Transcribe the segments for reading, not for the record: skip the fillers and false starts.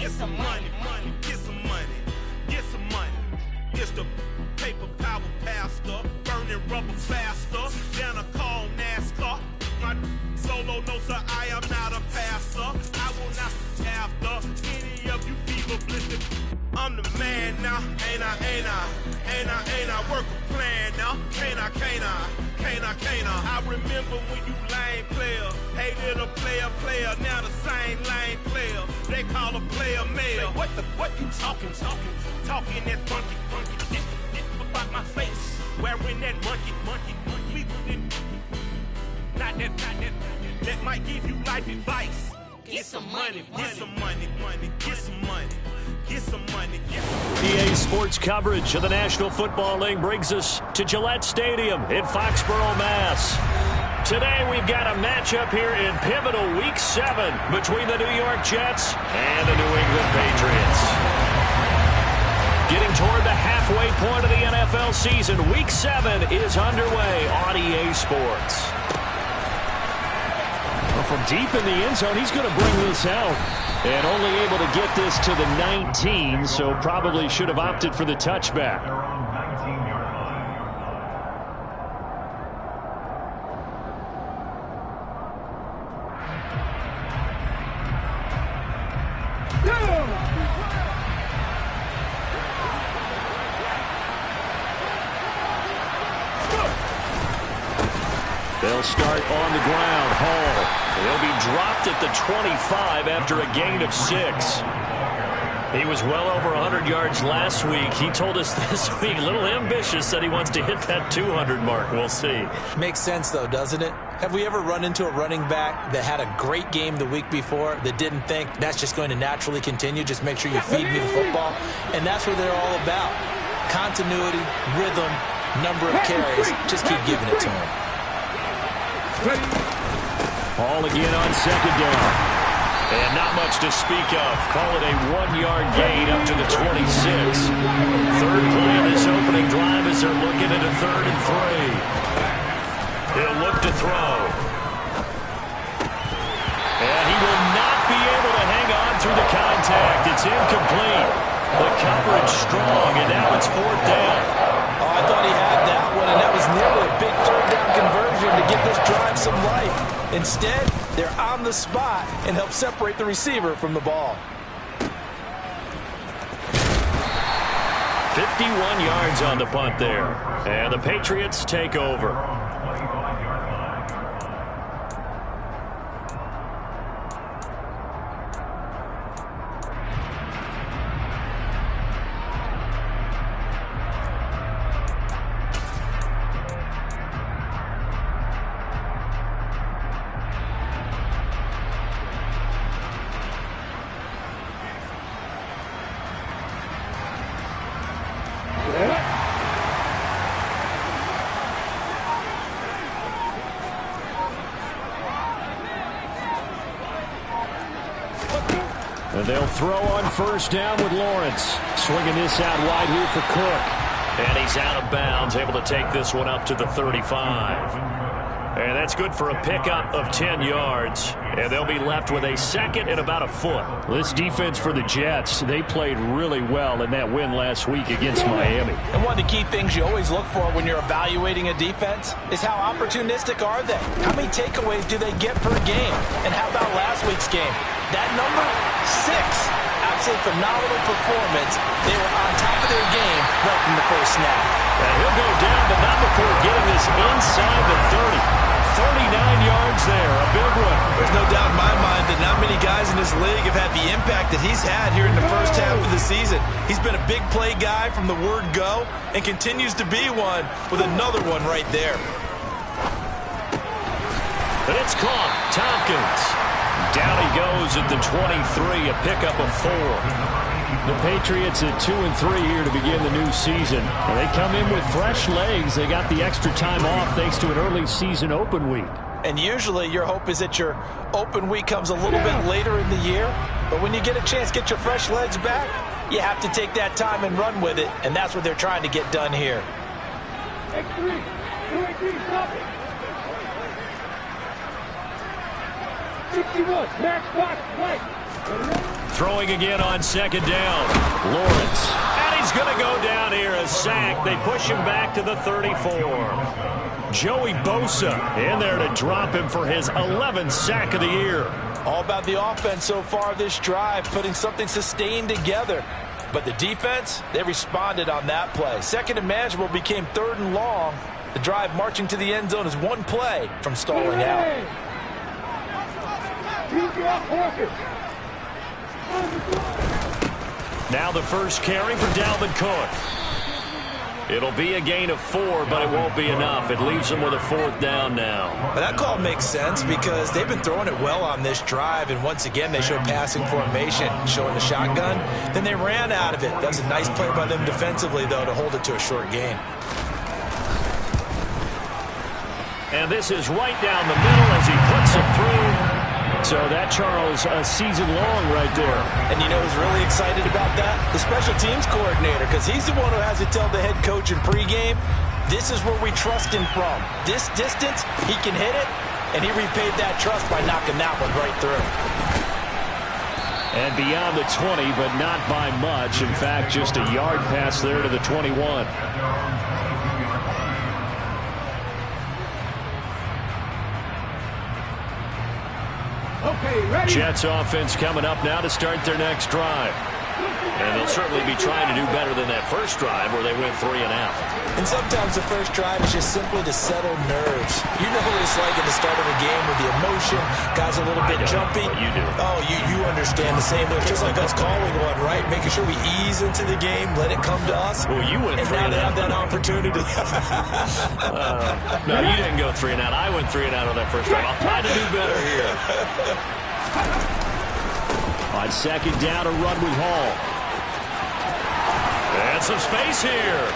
get some money, get some money, get some money. It's the paper power pastor, burning rubber faster than a cold NASCAR. My solo, no sir, I am not a pastor. I will not after any of you fever blistered. I'm the man now, ain't I? Work a plan now, can't I? I remember when you lame player, hated a player, now the same lame player. They call a player mayor. What you talking that funky, this about my face, wearing that monkey. Not that might give you life advice. Get some money, get some money, get some money. Get some money. EA Sports coverage of the National Football League brings us to Gillette Stadium in Foxborough, Mass. Today we've got a matchup here in pivotal Week 7 between the New York Jets and the New England Patriots. Getting toward the halfway point of the NFL season, Week 7 is underway on EA Sports. Well, from deep in the end zone, he's going to bring this out. And only able to get this to the 19, so probably should have opted for the touchback. They'll start on the ground. Hall. They'll be dropped at the 25 after a gain of 6. He was well over 100 yards last week. He told us this week, a little ambitious, said he wants to hit that 200 mark. We'll see. Makes sense, though, doesn't it? Have we ever run into a running back that had a great game the week before that didn't think that's just going to naturally continue? Just make sure you feed me the football. And that's what they're all about. Continuity, rhythm, number of carries. Just keep giving it to him. Ball again on second down. And not much to speak of. Call it a 1-yard gain up to the 26. Third play of this opening drive as they're looking at a 3rd and 3. He'll look to throw. And he will not be able to hang on through the contact. It's incomplete. The coverage strong, and now it's 4th down. Oh, I thought he had that one, and that was nearly a big 3rd down conversion to give this drive some life. Instead, they're on the spot and help separate the receiver from the ball. 51 yards on the punt there. And the Patriots take over. And they'll throw on 1st down with Lawrence. Swinging this out wide here for Cook. And he's out of bounds, able to take this one up to the 35. And that's good for a pickup of 10 yards. And they'll be left with a 2nd and about a foot. This defense for the Jets, they played really well in that win last week against Miami. And one of the key things you always look for when you're evaluating a defense is how opportunistic are they? How many takeaways do they get per game? And how about last week's game? That number, 6. Absolute phenomenal performance. They were on top of their game right from the first snap. And he'll go down, but not before getting this inside the 30. 39 yards there, a big one. There's no doubt in my mind that not many guys in this league have had the impact that he's had here in the first half of the season. He's been a big play guy from the word go and continues to be one with another one right there. And it's caught. Tompkins. Down he goes at the 23, a pickup of 4. The Patriots at 2-3 here to begin the new season. And they come in with fresh legs. They got the extra time off thanks to an early season open week. And usually your hope is that your open week comes a little bit later in the year. But when you get a chance to get your fresh legs back, you have to take that time and run with it. And that's what they're trying to get done here. X3, 2-3, stop it. 61, match box, play. Throwing again on second down. Lawrence. And he's going to go down here, a sack. They push him back to the 34. Joey Bosa in there to drop him for his 11th sack of the year. All about the offense so far this drive, putting something sustained together. But the defense, they responded on that play. Second and manageable became 3rd and long. The drive marching to the end zone is one play from stalling out. Now the first carry for Dalvin Cook. It'll be a gain of 4, but it won't be enough. It leaves them with a 4th down now. But that call makes sense because they've been throwing it well on this drive, and once again they showed passing formation, showing the shotgun. Then they ran out of it. That was a nice play by them defensively, though, to hold it to a short gain. And this is right down the middle as he puts it through. So that, Charles, a season long right there. And you know who's really excited about that? The special teams coordinator, because he's the one who has to tell the head coach in pregame, this is where we trust him from. This distance, he can hit it, and he repaid that trust by knocking that one right through. And beyond the 20, but not by much. In fact, just a yard pass there to the 21. Jets offense coming up now to start their next drive. And they'll certainly be trying to do better than that first drive where they went 3 and out. And sometimes the first drive is just simply to settle nerves. You know what it's like at the start of a game with the emotion. Guys a little bit jumpy. You do. Oh, you understand the same way. Just like us calling one, right? Making sure we ease into the game, let it come to us. Well, you went 3 and out. And now they have that opportunity. No, you didn't go 3 and out. I went 3 and out on that first drive. I'll try to do better here. On second down, a run with Hall. And some space here.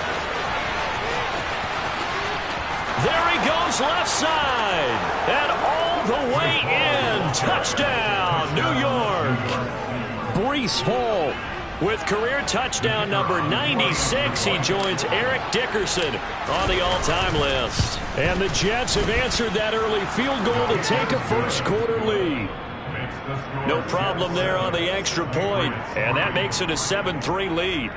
There he goes left side. And all the way in. Touchdown, New York. Breece Hall with career touchdown number 96. He joins Eric Dickerson on the all-time list. And the Jets have answered that early field goal to take a first-quarter lead. No problem there on the extra point. And that makes it a 7-3 lead.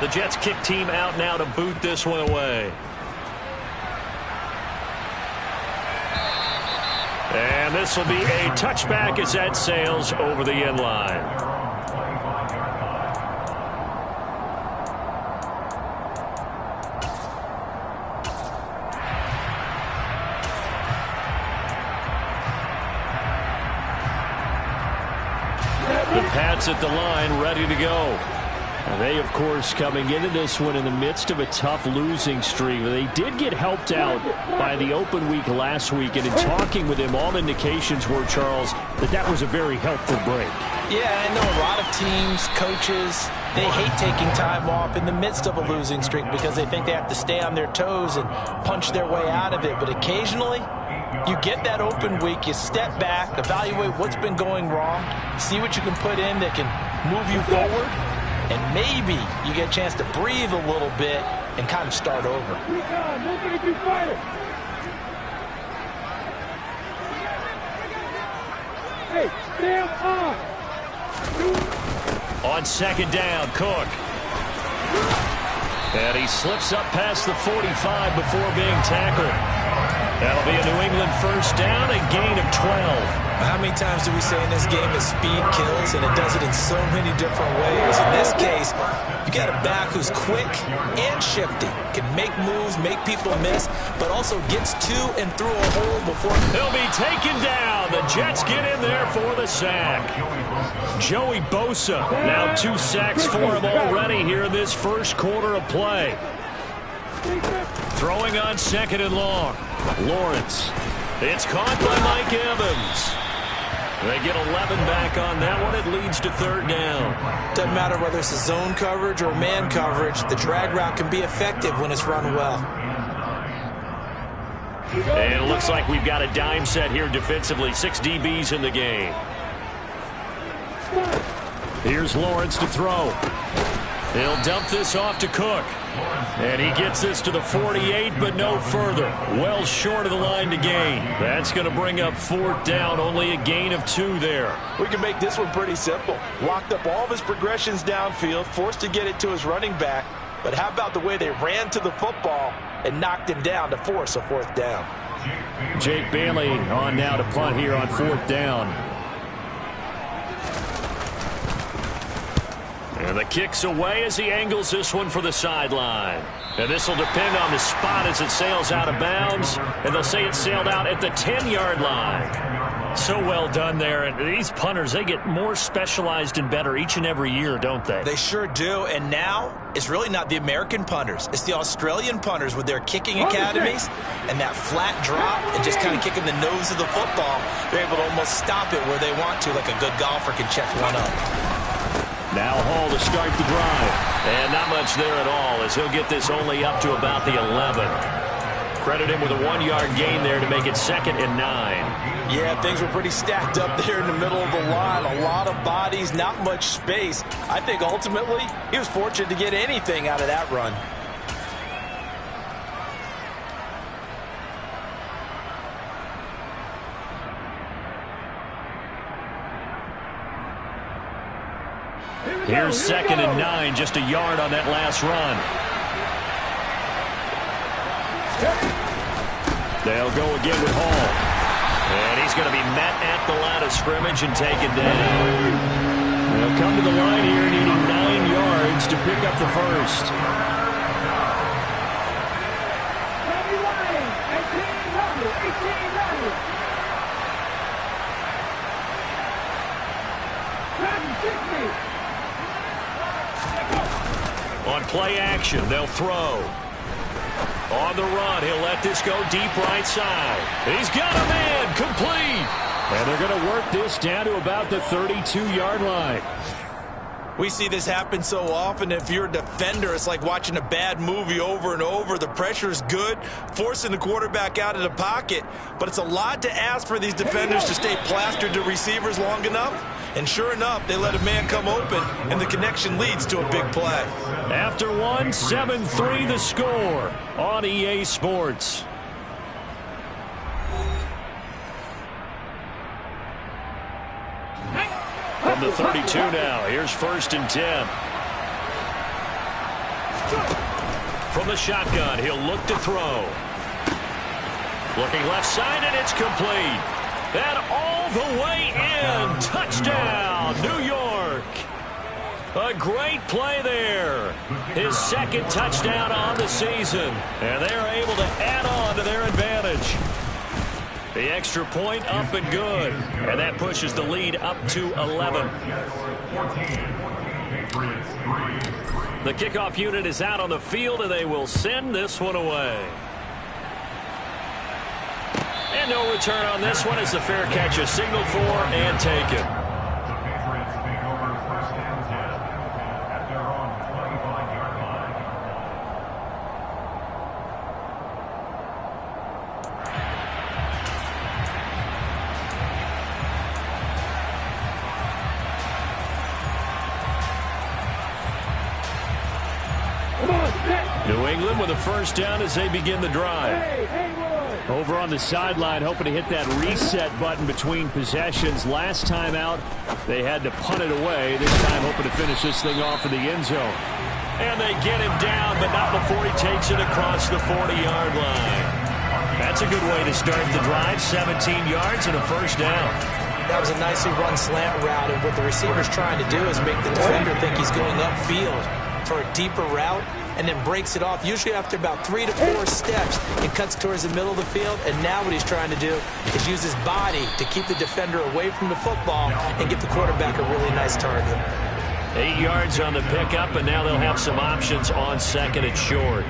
The Jets kick team out now to boot this one away. And this will be a touchback as that sails over the end line. The Pats at the line, ready to go. And they, of course, coming into this one in the midst of a tough losing streak. They did get helped out by the open week last week, and in talking with him, all indications were, Charles, that was a very helpful break. Yeah, I know a lot of teams, coaches, they hate taking time off in the midst of a losing streak because they think they have to stay on their toes and punch their way out of it. But occasionally, you get that open week, you step back, evaluate what's been going wrong, see what you can put in that can move you forward, and maybe you get a chance to breathe a little bit and kind of start over. Hey, stand up! On second down, Cook. And he slips up past the 45 before being tackled. That'll be a New England first down, a gain of 12. How many times do we say in this game that speed kills, and it does it in so many different ways? In this case, you got a back who's quick and shifty, can make moves, make people miss, but also gets to and through a hole before. He'll be taken down. The Jets get in there for the sack. Joey Bosa, now 2 sacks for him already here in this first quarter of play. Throwing on second and long. Lawrence. It's caught by Mike Evans. They get 11 back on that one. It leads to third down. Doesn't matter whether it's a zone coverage or man coverage. The drag route can be effective when it's run well. And it looks like we've got a dime set here defensively. 6 DBs in the game. Here's Lawrence to throw. He'll dump this off to Cook. And he gets this to the 48, but no further. Well short of the line to gain. That's going to bring up 4th down. Only a gain of 2 there. We can make this one pretty simple. Locked up all of his progressions downfield, forced to get it to his running back. But how about the way they ran to the football and knocked him down to force a 4th down? Jake Bailey on now to punt here on 4th down. And the kick's away as he angles this one for the sideline. And this will depend on the spot as it sails out of bounds. And they'll say it sailed out at the 10-yard line. So well done there. And these punters, they get more specialized and better each and every year, don't they? They sure do. And now it's really not the American punters. It's the Australian punters with their kicking academies and that flat drop and just kind of kicking the nose of the football. They're able to almost stop it where they want to, like a good golfer can check one up. Now Hall to start the drive. And not much there at all as he'll get this only up to about the 11. Credit him with a 1-yard gain there to make it 2nd and 9. Yeah, things were pretty stacked up there in the middle of the line. A lot of bodies, not much space. I think ultimately he was fortunate to get anything out of that run. Here's 2nd and 9, just a yard on that last run. They'll go again with Hall. And he's going to be met at the line of scrimmage and taken down. They'll come to the line here needing 9 yards to pick up the first. On play action, they'll throw. On the run, he'll let this go deep right side. He's got a man, complete. And they're going to work this down to about the 32-yard line. We see this happen so often. If you're a defender, it's like watching a bad movie over and over. The pressure is good, forcing the quarterback out of the pocket. But it's a lot to ask for these defenders to stay plastered to receivers long enough. And sure enough, they let a man come open, and the connection leads to a big play. After one, 7-3 the score on EA Sports. From the 32 now, here's 1st and 10. From the shotgun, he'll look to throw. Looking left side, and it's complete. And all the way in. Touchdown, New York. A great play there. His 2nd touchdown on the season. And they're able to add on to their advantage. The extra point up and good. And that pushes the lead up to 11. The kickoff unit is out on the field, and they will send this one away. And no return on this one as the fair catch is signaled for and taken. New England with a 1st down as they begin the drive. Over on the sideline, hoping to hit that reset button between possessions. Last time out, they had to punt it away. This time, hoping to finish this thing off in the end zone. And they get him down, but not before he takes it across the 40-yard line. That's a good way to start the drive. 17 yards and a 1st down. That was a nicely run slant route, and what the receiver's trying to do is make the defender think he's going upfield for a deeper route, and then breaks it off, usually after about 3 to 4 steps, and cuts towards the middle of the field. And now what he's trying to do is use his body to keep the defender away from the football and give the quarterback a really nice target. 8 yards on the pickup, and now they'll have some options on 2nd and short.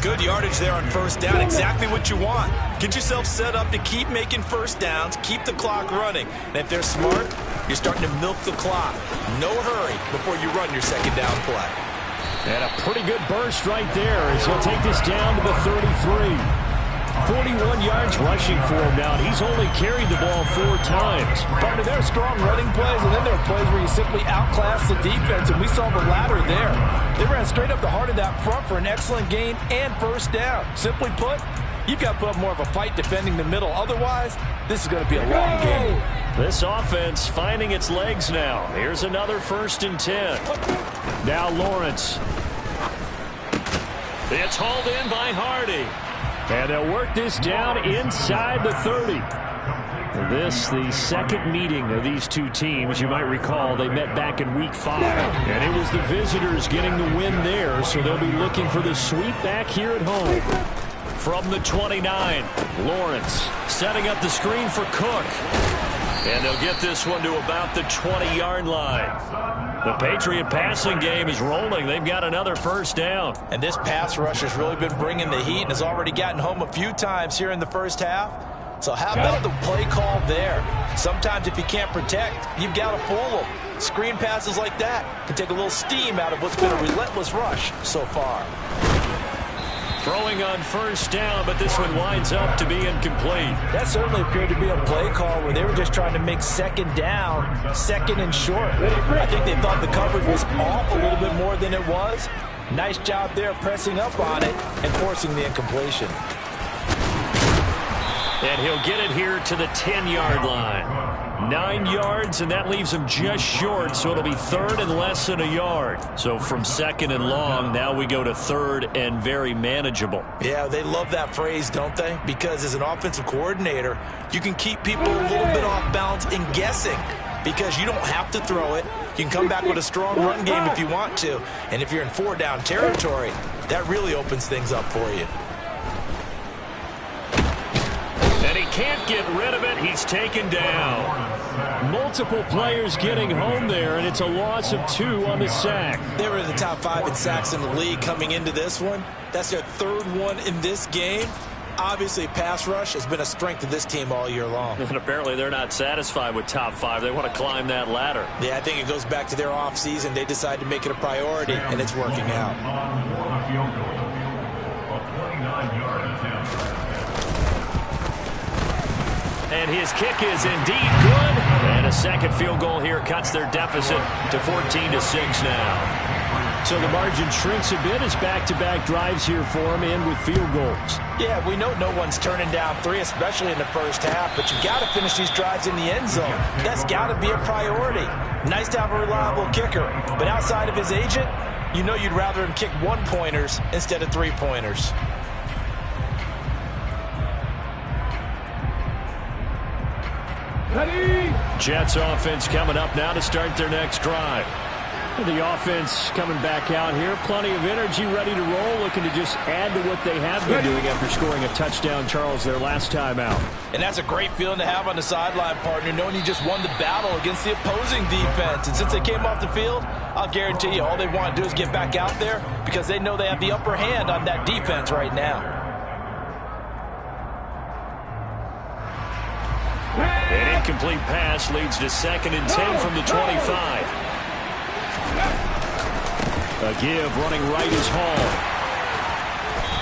Good yardage there on 1st down, exactly what you want. Get yourself set up to keep making 1st downs, keep the clock running. And if they're smart, you're starting to milk the clock. No hurry before you run your 2nd down play. And a pretty good burst right there as he'll take this down to the 33. 41 yards rushing for him now. He's only carried the ball 4 times. Partner, there are strong running plays, and then there are plays where you simply outclass the defense, and we saw the latter there. They ran straight up the heart of that front for an excellent gain and first down. Simply put, you've got to put up more of a fight defending the middle. Otherwise, this is going to be a long game. This offense finding its legs now. Here's another 1st and 10. Now Lawrence. It's hauled in by Hardy. And they'll work this down inside the 30. This, the second meeting of these two teams. You might recall they met back in Week 5. And it was the visitors getting the win there, so they'll be looking for the sweep back here at home. From the 29, Lawrence setting up the screen for Cook. And they'll get this one to about the 20-yard line. The Patriot passing game is rolling. They've got another first down. And this pass rush has really been bringing the heat and has already gotten home a few times here in the first half. So how about the play call there? Sometimes if you can't protect, you've got to fool them. Screen passes like that can take a little steam out of what's been a relentless rush so far. Throwing on first down, but this one winds up to be incomplete. That certainly appeared to be a play call where they were just trying to make second down, second and short. I think they thought the coverage was off a little bit more than it was. Nice job there pressing up on it and forcing the incompletion. And he'll get it here to the 10-yard line. 9 yards, and that leaves him just short, so it'll be 3rd and less than a yard. So from 2nd and long, now we go to 3rd and very manageable. Yeah, they love that phrase, don't they? Because as an offensive coordinator, you can keep people a little bit off balance and guessing because you don't have to throw it. You can come back with a strong run game if you want to. And if you're in 4-down territory, that really opens things up for you. And he can't get rid of it. He's taken down. Multiple players getting home there, and it's a loss of 2 on the sack. They were in the top 5 in sacks in the league coming into this one. That's their 3rd one in this game. Obviously, pass rush has been a strength of this team all year long. And apparently they're not satisfied with top 5. They want to climb that ladder. Yeah, I think it goes back to their offseason. They decided to make it a priority, and it's working out. And his kick is indeed good. And a second field goal here cuts their deficit to 14-6 now. So the margin shrinks a bit as back-to-back drives here for him and with field goals. Yeah, we know no one's turning down 3, especially in the first half, but you've got to finish these drives in the end zone. That's got to be a priority. Nice to have a reliable kicker, but outside of his agent, you know you'd rather him kick 1-pointers instead of 3-pointers. Jets offense coming up now to start their next drive. The offense coming back out here. Plenty of energy, ready to roll, looking to just add to what they have been doing after scoring a touchdown, Charles, their last time out. And that's a great feeling to have on the sideline, partner, knowing you just won the battle against the opposing defense. And since they came off the field, I'll guarantee you all they want to do is get back out there because they know they have the upper hand on that defense right now. An incomplete pass leads to 2nd and 10 from the 25. A give running right is Hall.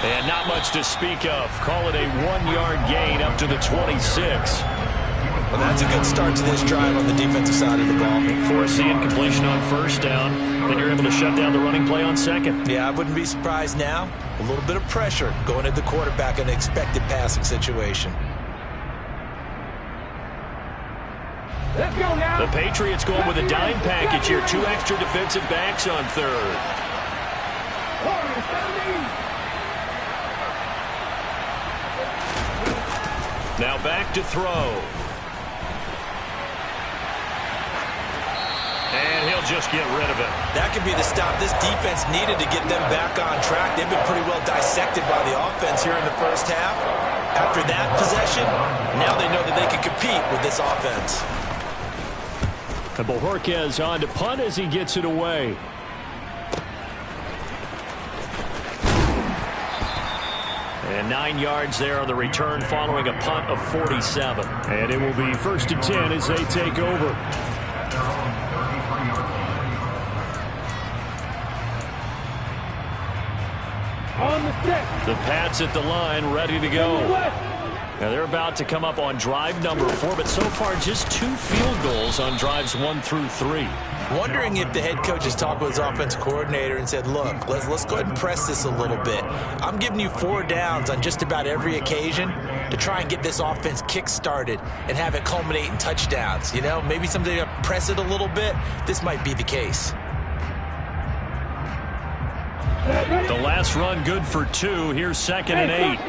And not much to speak of. Call it a 1-yard gain up to the 26. Well, that's a good start to this drive on the defensive side of the ball. Force the incompletion on first down. Then you're able to shut down the running play on second. Yeah, I wouldn't be surprised now. A little bit of pressure going at the quarterback in an expected passing situation. Let's go now. The Patriots going with a dime package here. 2 extra defensive backs on 3rd. Now back to throw. And he'll just get rid of it. That could be the stop this defense needed to get them back on track. They've been pretty well dissected by the offense here in the first half. After that possession, now they know that they can compete with this offense. And Bojorquez on to punt as he gets it away. And 9 yards there on the return following a punt of 47. And it will be 1st and 10 as they take over. On the set. The Pats at the line, ready to go. Now they're about to come up on drive number 4, but so far just 2 field goals on drives 1 through 3. Wondering if the head coach has talked with his offensive coordinator and said, look, let's go ahead and press this a little bit. I'm giving you 4 downs on just about every occasion to try and get this offense kick-started and have it culminate in touchdowns. You know, maybe something to press it a little bit. This might be the case. The last run good for 2. Here's 2nd and 8.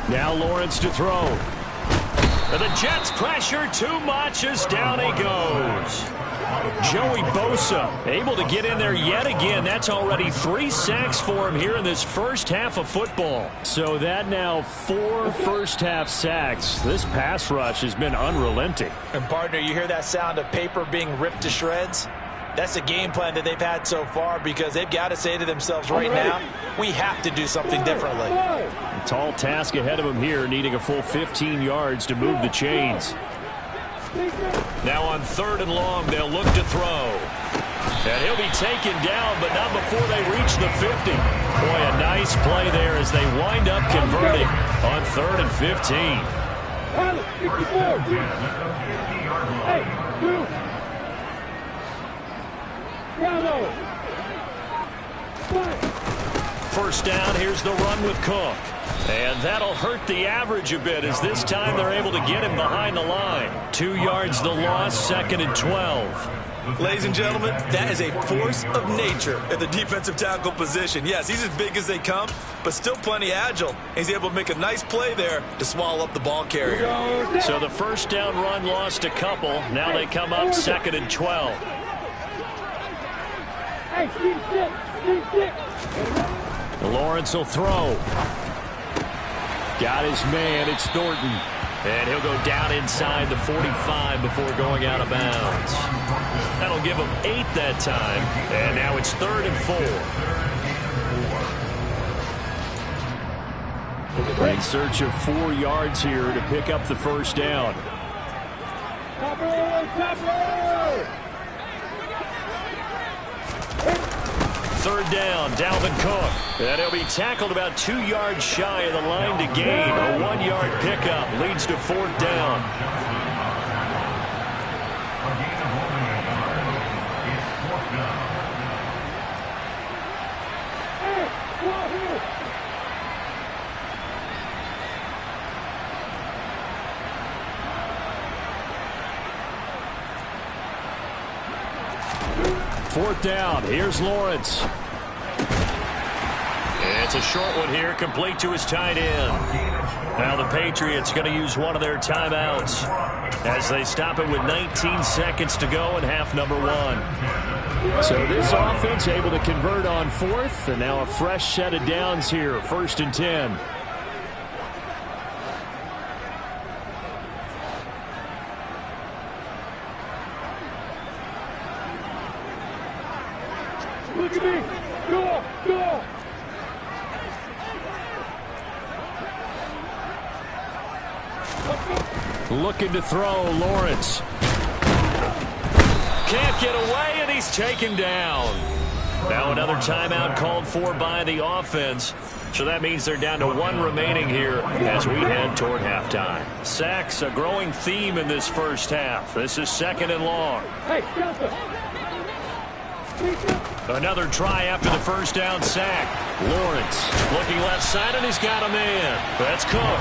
Now Lawrence to throw. The Jets pressure too much as down he goes. Joey Bosa able to get in there yet again. That's already 3 sacks for him here in this first half of football. So that now 4 first-half sacks. This pass rush has been unrelenting. And, partner, you hear that sound of paper being ripped to shreds? That's a game plan that they've had so far because they've got to say to themselves right now, we have to do something differently. A tall task ahead of him here, needing a full 15 yards to move the chains. Now on 3rd and long, they'll look to throw. And he'll be taken down, but not before they reach the 50. Boy, a nice play there as they wind up converting on 3rd and 15. First down, here's the run with Cook. And that'll hurt the average a bit as this time they're able to get him behind the line. 2 yards the loss, 2nd and 12. Ladies and gentlemen, that is a force of nature at the defensive tackle position. Yes, he's as big as they come, but still plenty agile. He's able to make a nice play there to swallow up the ball carrier. So the first down run lost a couple. Now they come up 2nd and 12. Lawrence will throw. Got his man. It's Thornton. And he'll go down inside the 45 before going out of bounds. That'll give him 8 that time. And now it's 3rd and 4. In search of 4 yards here to pick up the first down. Third down, Dalvin Cook. And he'll be tackled about 2 yards shy of the line to gain. A 1-yard pickup leads to 4th down. Fourth down. Here's Lawrence. It's a short one here, complete to his tight end. Now the Patriots going to use one of their timeouts as they stop it with 19 seconds to go in half number 1. So this offense able to convert on 4th, and now a fresh set of downs here, 1st and 10. Look at me. Go, go. Looking to throw, Lawrence. Can't get away, and he's taken down. Now another timeout called for by the offense. So that means they're down to 1 remaining here as we head toward halftime. Sacks, a growing theme in this first half. This is 2nd and long. Hey, Another try after the first down sack. Lawrence looking left side, and he's got a man. That's Cook.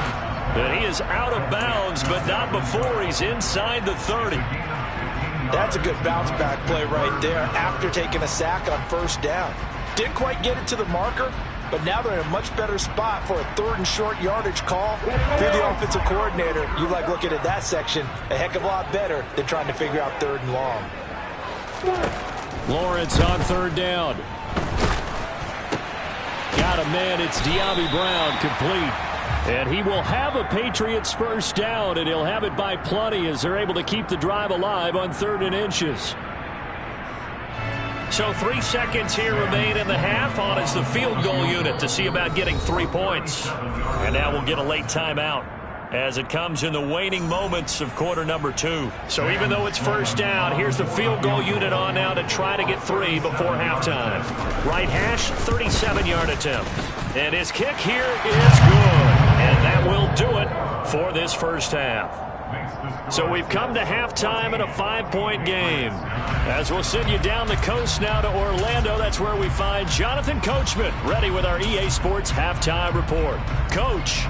And he is out of bounds, but not before he's inside the 30. That's a good bounce back play right there after taking a sack on first down. Didn't quite get it to the marker, but now they're in a much better spot for a 3rd and short yardage call. If you're the offensive coordinator, you like looking at that section a heck of a lot better than trying to figure out 3rd and long. Lawrence on 3rd down. Got a man. It's De'Ami Brown, complete. And he will have a Patriots first down, and he'll have it by plenty as they're able to keep the drive alive on 3rd and inches. So 3 seconds here remain in the half. On is the field goal unit to see about getting 3 points. And now we'll get a late timeout. as it comes in the waning moments of quarter number 2. So even though it's first down, here's the field goal unit on now to try to get 3 before halftime. Right hash, 37-yard attempt. And his kick here is good. And that will do it for this first half. So we've come to halftime in a 5-point game. As we'll send you down the coast now to Orlando, that's where we find Jonathan Coachman, ready with our EA Sports Halftime Report. Coach.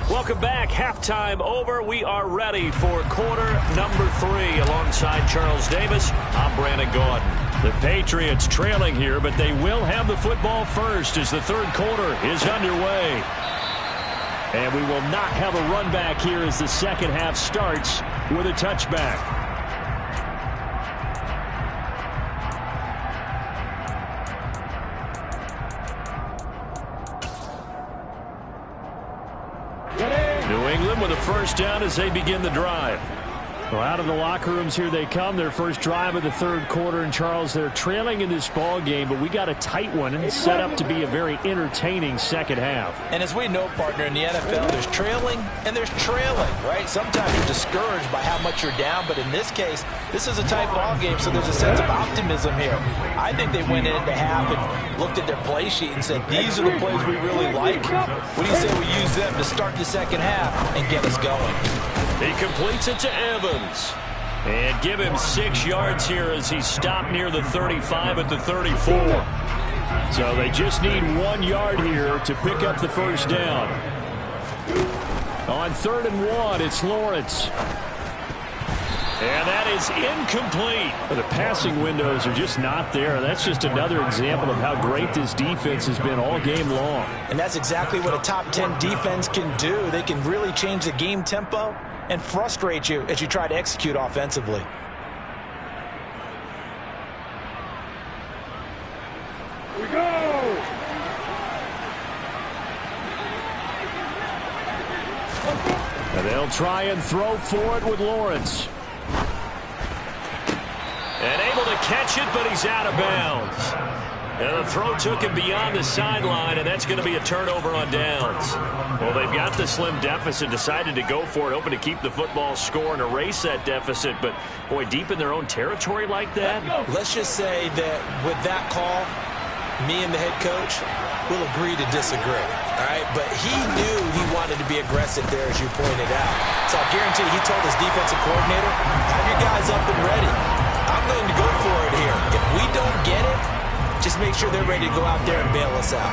Welcome back. Halftime over. We are ready for quarter number 3 alongside Charles Davis. I'm Brandon Gaudin. The Patriots trailing here, but they will have the football first as the third quarter is underway. And we will not have a run back here as the second half starts with a touchback. New England with a first down as they begin the drive. Well, out of the locker rooms here they come. Their first drive of the third quarter. And, Charles, they're trailing in this ball game, but we got a tight one and set up to be a very entertaining second half. And as we know, partner, in the NFL, there's trailing and there's trailing, right? Sometimes you're discouraged by how much you're down, but in this case, this is a tight ball game, so there's a sense of optimism here. I think they went into half and looked at their play sheet and said, these are the plays we really like. What do you say we use them to start the second half and get us going? He completes it to Evans. And give him 6 yards here as he stopped near the 35 at the 34. So they just need 1 yard here to pick up the first down. On 3rd and 1, it's Lawrence. And that is incomplete. The passing windows are just not there. That's just another example of how great this defense has been all game long. And that's exactly what a top 10 defense can do. They can really change the game tempo and frustrate you as you try to execute offensively. We go! And they'll try and throw for it with Lawrence. And able to catch it, but he's out of bounds. And the throw took him beyond the sideline, and that's going to be a turnover on downs. Well, they've got the slim deficit, decided to go for it, hoping to keep the football score and erase that deficit. But, boy, deep in their own territory like that? Let's just say that with that call, me and the head coach will agree to disagree, all right? But he knew he wanted to be aggressive there, as you pointed out. So I guarantee he told his defensive coordinator, have your guys up and ready. I'm going to go for it here. If we don't get it, just make sure they're ready to go out there and bail us out.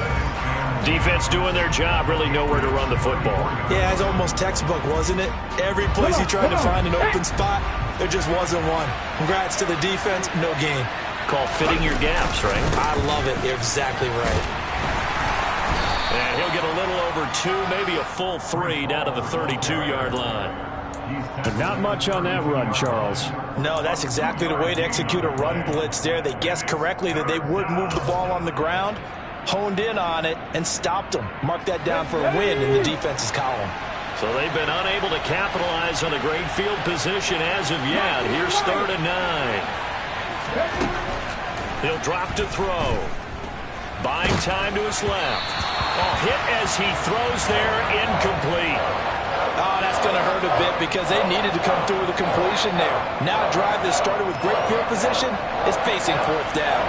Defense doing their job, really nowhere to run the football. Yeah, it's almost textbook, wasn't it? Every place he tried to find an open spot, there just wasn't one. Congrats to the defense, no gain. Called fitting your gaps, right? I love it. You're exactly right. And he'll get a little over 2, maybe a full 3 down to the 32-yard line. But not much on that run, Charles. No, that's exactly the way to execute a run blitz there. They guessed correctly that they would move the ball on the ground, honed in on it, and stopped them. Mark that down for a win in the defense's column. So they've been unable to capitalize on a great field position as of yet. Here's 3rd and 9. He'll drop to throw. Buying time to his left. Oh, hit as he throws there, incomplete. Oh, that's going to hurt a bit because they needed to come through with a completion there. Now a drive that started with great field position is facing 4th down.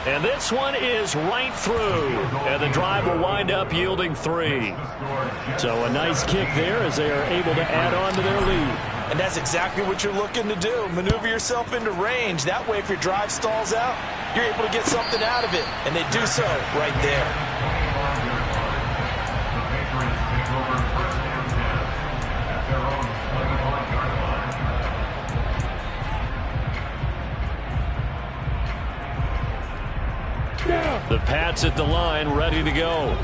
And this one is right through. And the drive will wind up yielding 3. So a nice kick there as they are able to add on to their lead. And that's exactly what you're looking to do. Maneuver yourself into range. That way, if your drive stalls out, you're able to get something out of it. And they do so right there. The Pats at the line, ready to go.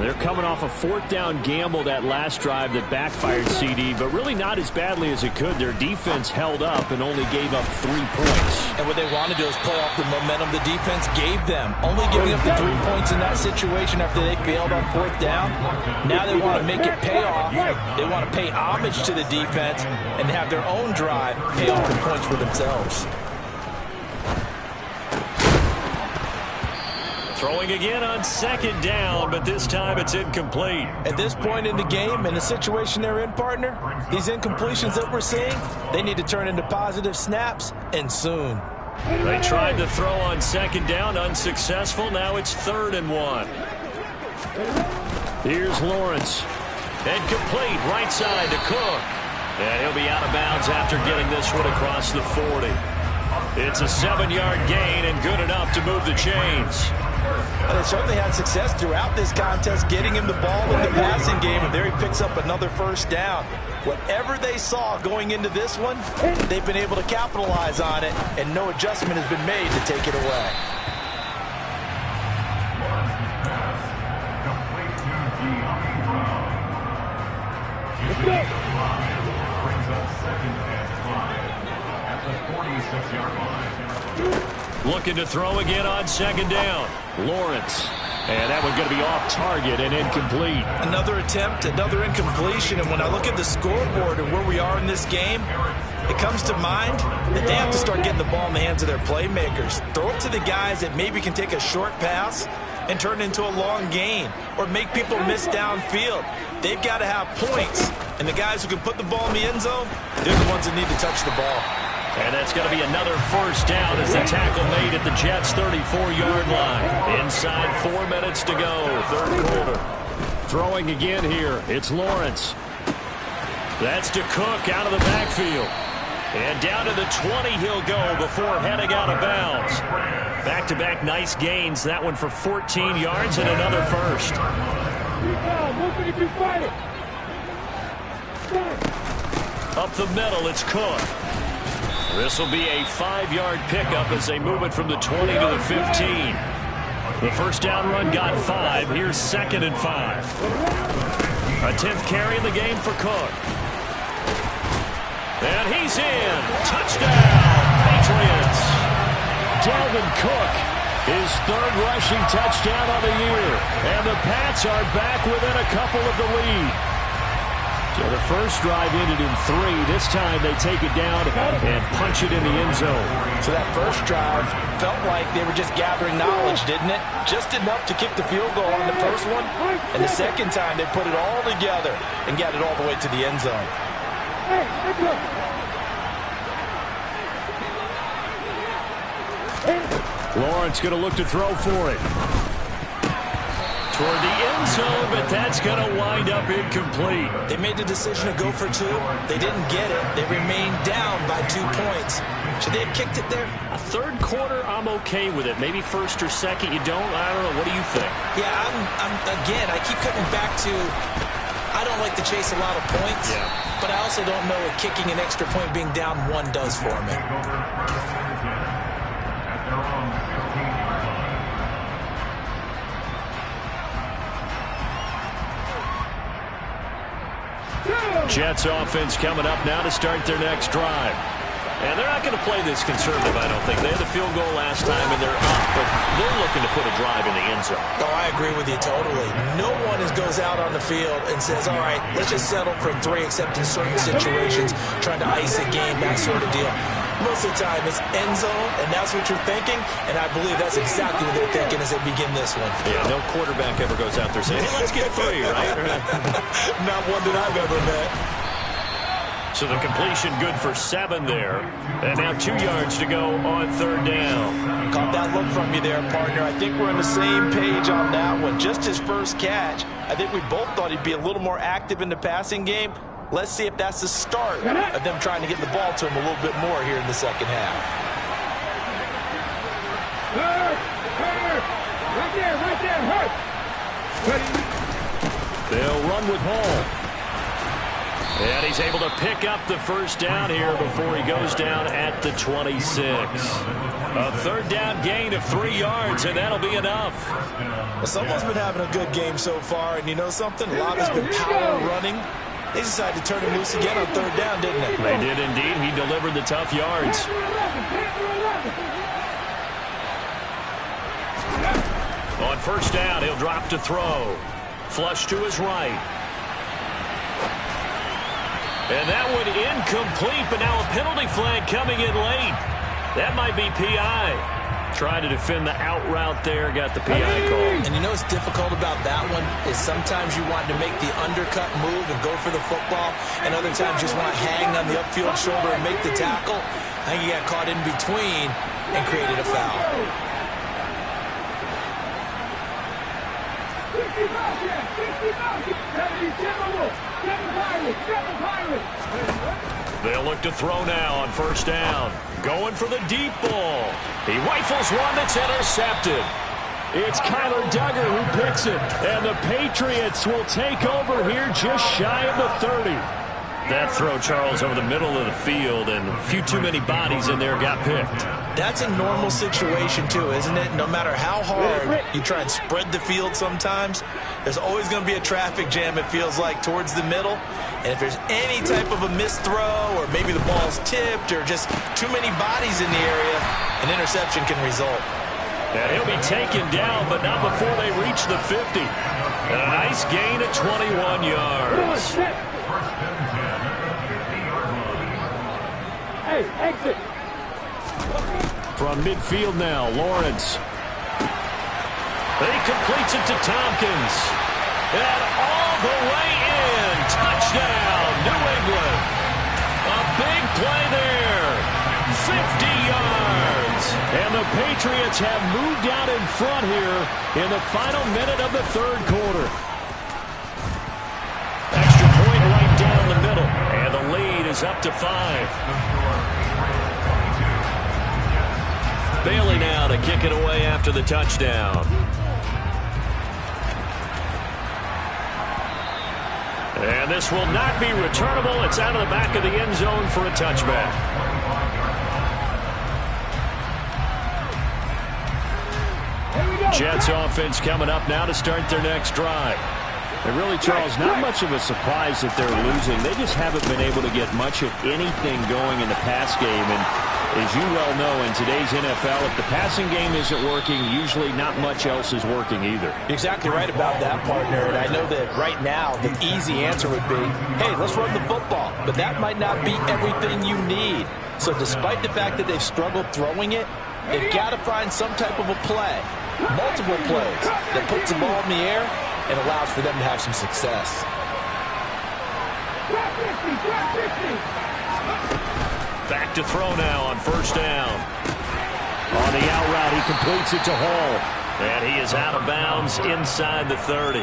They're coming off a 4th down gamble that last drive that backfired, CD, but really not as badly as it could. Their defense held up and only gave up 3 points. And what they want to do is play off the momentum the defense gave them. Only giving up the 3 points in that situation after they failed on 4th down. Now they want to make it pay off. They want to pay homage to the defense and have their own drive pay off the points for themselves. Throwing again on second down, but this time it's incomplete. At this point in the game, in the situation they're in, partner, these incompletions that we're seeing, they need to turn into positive snaps, and soon. They tried to throw on second down, unsuccessful. Now it's 3rd and 1. Here's Lawrence. And complete, right side to Cook. And he'll be out of bounds after getting this one across the 40. It's a 7-yard gain and good enough to move the chains. They certainly had success throughout this contest getting him the ball in the passing game, and there he picks up another first down. Whatever they saw going into this one, they've been able to capitalize on it, and no adjustment has been made to take it away. Looking to throw again on second down. Lawrence. And that one going to be off target and incomplete. Another attempt, another incompletion. And when I look at the scoreboard and where we are in this game, it comes to mind that they have to start getting the ball in the hands of their playmakers. Throw it to the guys that maybe can take a short pass and turn it into a long gain or make people miss downfield. They've got to have points. And the guys who can put the ball in the end zone, they're the ones that need to touch the ball. And that's going to be another first down as the tackle made at the Jets' 34-yard line. Inside 4 minutes to go, 3rd quarter. Throwing again here, it's Lawrence. That's to Cook out of the backfield. And down to the 20 he'll go before heading out of bounds. Back-to-back nice gains. That one for 14 yards and another first. Up the middle, it's Cook. This will be a 5-yard pickup as they move it from the 20 to the 15. The first down run got 5. Here's 2nd and 5. A 10th carry in the game for Cook. And he's in. Touchdown, Patriots. Dalvin Cook, his 3rd rushing touchdown of the year. And the Pats are back within a couple of the lead. So the first drive ended in 3. This time they take it down and punch it in the end zone. So that first drive felt like they were just gathering knowledge, didn't it? Just enough to kick the field goal on the first one. And the second time they put it all together and got it all the way to the end zone. Lawrence going to look to throw for it. Toward the end zone, but that's going to wind up incomplete. They made the decision to go for 2. They didn't get it. They remained down by 2 points. Should they have kicked it there? A 3rd quarter, I'm okay with it. Maybe 1st or 2nd, you don't? I don't know. What do you think? Yeah, again, I keep coming back to I don't like to chase a lot of points, but I also don't know what kicking an extra point being down 1 does for me. Jets offense coming up now to start their next drive. And they're not going to play this conservative, I don't think. They had the field goal last time, and they're up, but they're looking to put a drive in the end zone. Oh, I agree with you totally. No one goes out on the field and says, all right, let's just settle for 3, except in certain situations, trying to ice a game, that sort of deal. Most of the time, it's end zone, and that's what you're thinking, and I believe that's exactly what they're thinking as they begin this one. Yeah, no quarterback ever goes out there saying, hey, let's get 3, right? Not one that I've ever met. So the completion good for 7 there. And now 2 yards to go on 3rd down. Caught that look from you there, partner. I think we're on the same page on that one. Just his first catch. I think we both thought he'd be a little more active in the passing game. Let's see if that's the start of them trying to get the ball to him a little bit more here in the second half. Right there, They'll run with Hall. And he's able to pick up the first down here before he goes down at the 26. A 3rd down gain of 3 yards, and that'll be enough. Well, someone's been having a good game so far, and you know something? A lot has been power running. They decided to turn him loose again on 3rd down, didn't they? They did indeed. He delivered the tough yards. On 1st down, he'll drop to throw. Flush to his right. And that one incomplete, but now a penalty flag coming in late. That might be PI. Trying to defend the out route there, got the PI call. And you know what's difficult about that one is sometimes you want to make the undercut move and go for the football, and other times you just want to hang on the upfield shoulder and make the tackle. I think he got caught in between and created a foul. They'll look to throw now on first down. Going for the deep ball. He rifles one that's intercepted. It's Kyler Duggar who picks it. And the Patriots will take over here just shy of the 30. That throw, Charles, over the middle of the field, and a few too many bodies in there got picked. That's a normal situation, too, isn't it? No matter how hard you try and spread the field sometimes, there's always going to be a traffic jam, it feels like, towards the middle. And if there's any type of a missed throw, or maybe the ball's tipped, or just too many bodies in the area, an interception can result. And he'll be taken down, but not before they reach the 50. And a nice gain of 21 yards. Hey, exit. From midfield now, Lawrence. He completes it to Tompkins. And all the way in. Touchdown, New England. A big play there. 50 yards. And the Patriots have moved out in front here in the final minute of the third quarter. Extra point right down the middle. And the lead is up to 5. Bailey now to kick it away after the touchdown. And this will not be returnable. It's out of the back of the end zone for a touchback. Jets offense coming up now to start their next drive. And really, Charles, not much of a surprise that they're losing. They just haven't been able to get much of anything going in the pass game. And as you well know, in today's NFL, if the passing game isn't working, usually not much else is working either. You're exactly right about that, partner. And I know that right now the easy answer would be, hey, let's run the football. But that might not be everything you need. So despite the fact that they've struggled throwing it, they've got to find some type of a play, multiple plays, that puts the ball in the air and allows for them to have some success. Back to throw now on first down. On the out route, he completes it to Hall. And he is out of bounds inside the 30.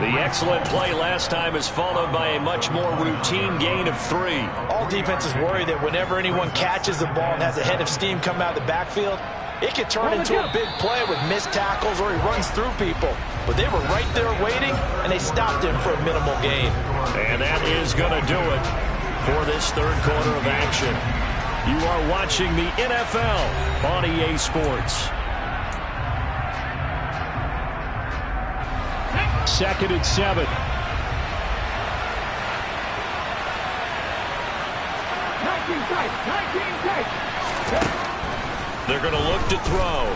The excellent play last time is followed by a much more routine gain of 3. All defenses worry that whenever anyone catches the ball and has a head of steam come out of the backfield, it could turn into a big play with missed tackles or he runs through people. But they were right there waiting, and they stopped him for a minimal gain. And that is going to do it for this third quarter of action. You are watching the NFL on EA Sports. 2nd and 7. 19 tight. They're going to look to throw.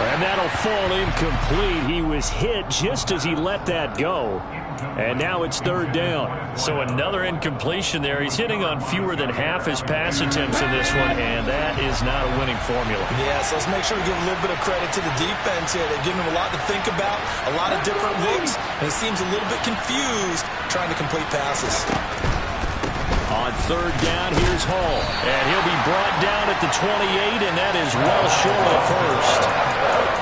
And that'll fall incomplete. He was hit just as he let that go. And now it's third down. So another incompletion there. He's hitting on fewer than half his pass attempts in this one, and that is not a winning formula. Yeah, so let's make sure we give a little bit of credit to the defense here. They're giving him a lot to think about, a lot of different looks, and he seems a little bit confused trying to complete passes. On third down, here's Hall. And he'll be brought down at the 28, and that is well short of first.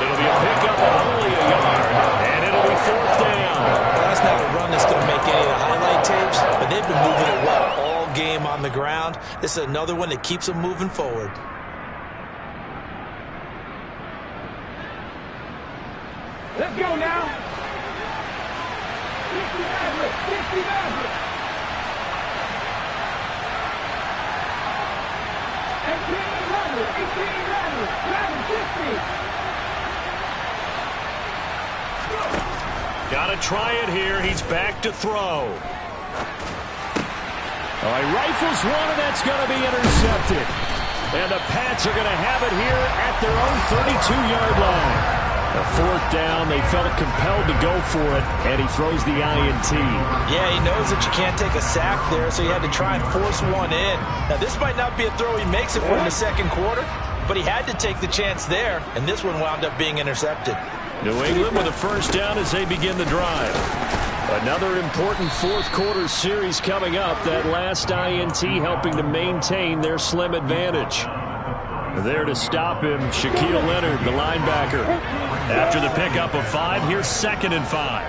It'll be a pickup of only a yard, and it'll be fourth down. Well, that's not a run that's going to make any of the highlight tapes, but they've been moving it well all game on the ground. This is another one that keeps them moving forward. Let's go now. 60 Maverick. 60 Maverick. 18 Got to try it here. He's back to throw. Oh, he rifles one, and that's going to be intercepted. And the Pats are going to have it here at their own 32-yard line. A fourth down, they felt compelled to go for it, and he throws the INT. Yeah, he knows that you can't take a sack there, so he had to try and force one in. Now, this might not be a throw he makes it for in the second quarter, but he had to take the chance there, and this one wound up being intercepted. New England with a first down as they begin the drive. Another important fourth quarter series coming up. That last INT helping to maintain their slim advantage. There to stop him, Shaquille Leonard, the linebacker. After the pickup of 5, here's 2nd and 5.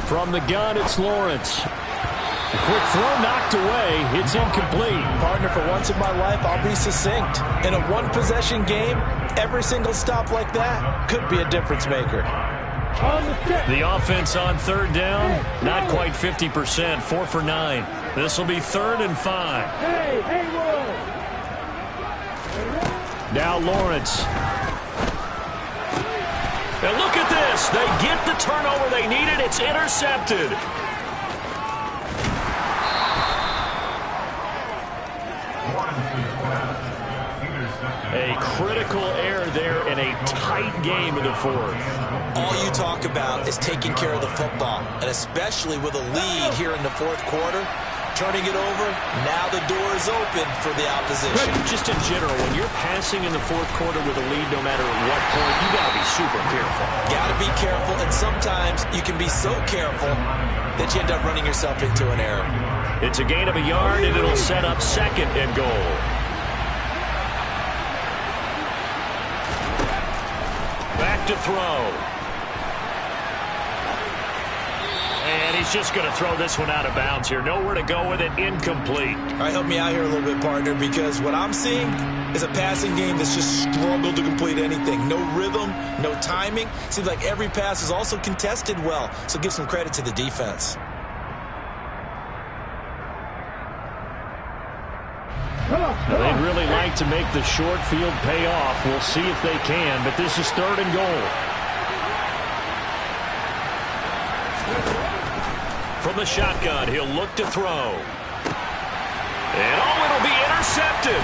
From the gun, it's Lawrence. A quick throw knocked away. It's incomplete. Partner, for once in my life, I'll be succinct. In a one-possession game, every single stop like that could be a difference maker. The offense on 3rd down, not quite 50%, 4 for 9. This will be 3rd and 5. Now Lawrence. And look at this. They get the turnover they needed. It's intercepted. A critical error there in a tight game in the 4th. All you talk about is taking care of the football, and especially with a lead here in the 4th quarter. Turning it over, now the door is open for the opposition. Just in general, when you're passing in the 4th quarter with a lead, no matter at what point, you got to be super careful. Got to be careful, and sometimes you can be so careful that you end up running yourself into an error. It's a gain of a yard, and it'll set up 2nd and goal. Back to throw. And he's just going to throw this one out of bounds here. Nowhere to go with it. Incomplete. All right, help me out here a little bit, partner, because what I'm seeing is a passing game that's just struggled to complete anything. No rhythm, no timing. Seems like every pass is also contested well, so give some credit to the defense. They'd really like to make the short field pay off. We'll see if they can, but this is 3rd and goal. From the shotgun, he'll look to throw. And it'll be intercepted.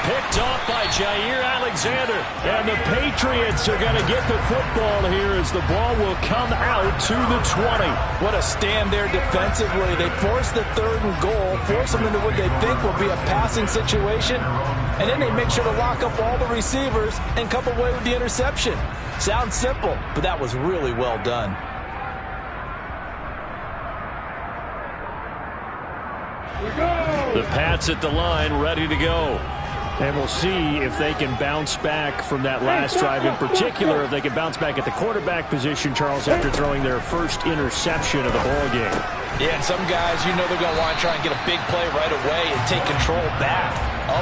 Picked off by Jair Alexander. And the Patriots are going to get the football here as the ball will come out to the 20. What a stand there defensively. They force the 3rd and goal, force them into what they think will be a passing situation, and then they make sure to lock up all the receivers and come away with the interception. Sounds simple, but that was really well done. The Pats at the line, ready to go. And we'll see if they can bounce back from that last drive. In particular, if they can bounce back at the quarterback position, Charles, after throwing their first interception of the ball game. Yeah, and some guys, you know they're going to want to try and get a big play right away and take control back.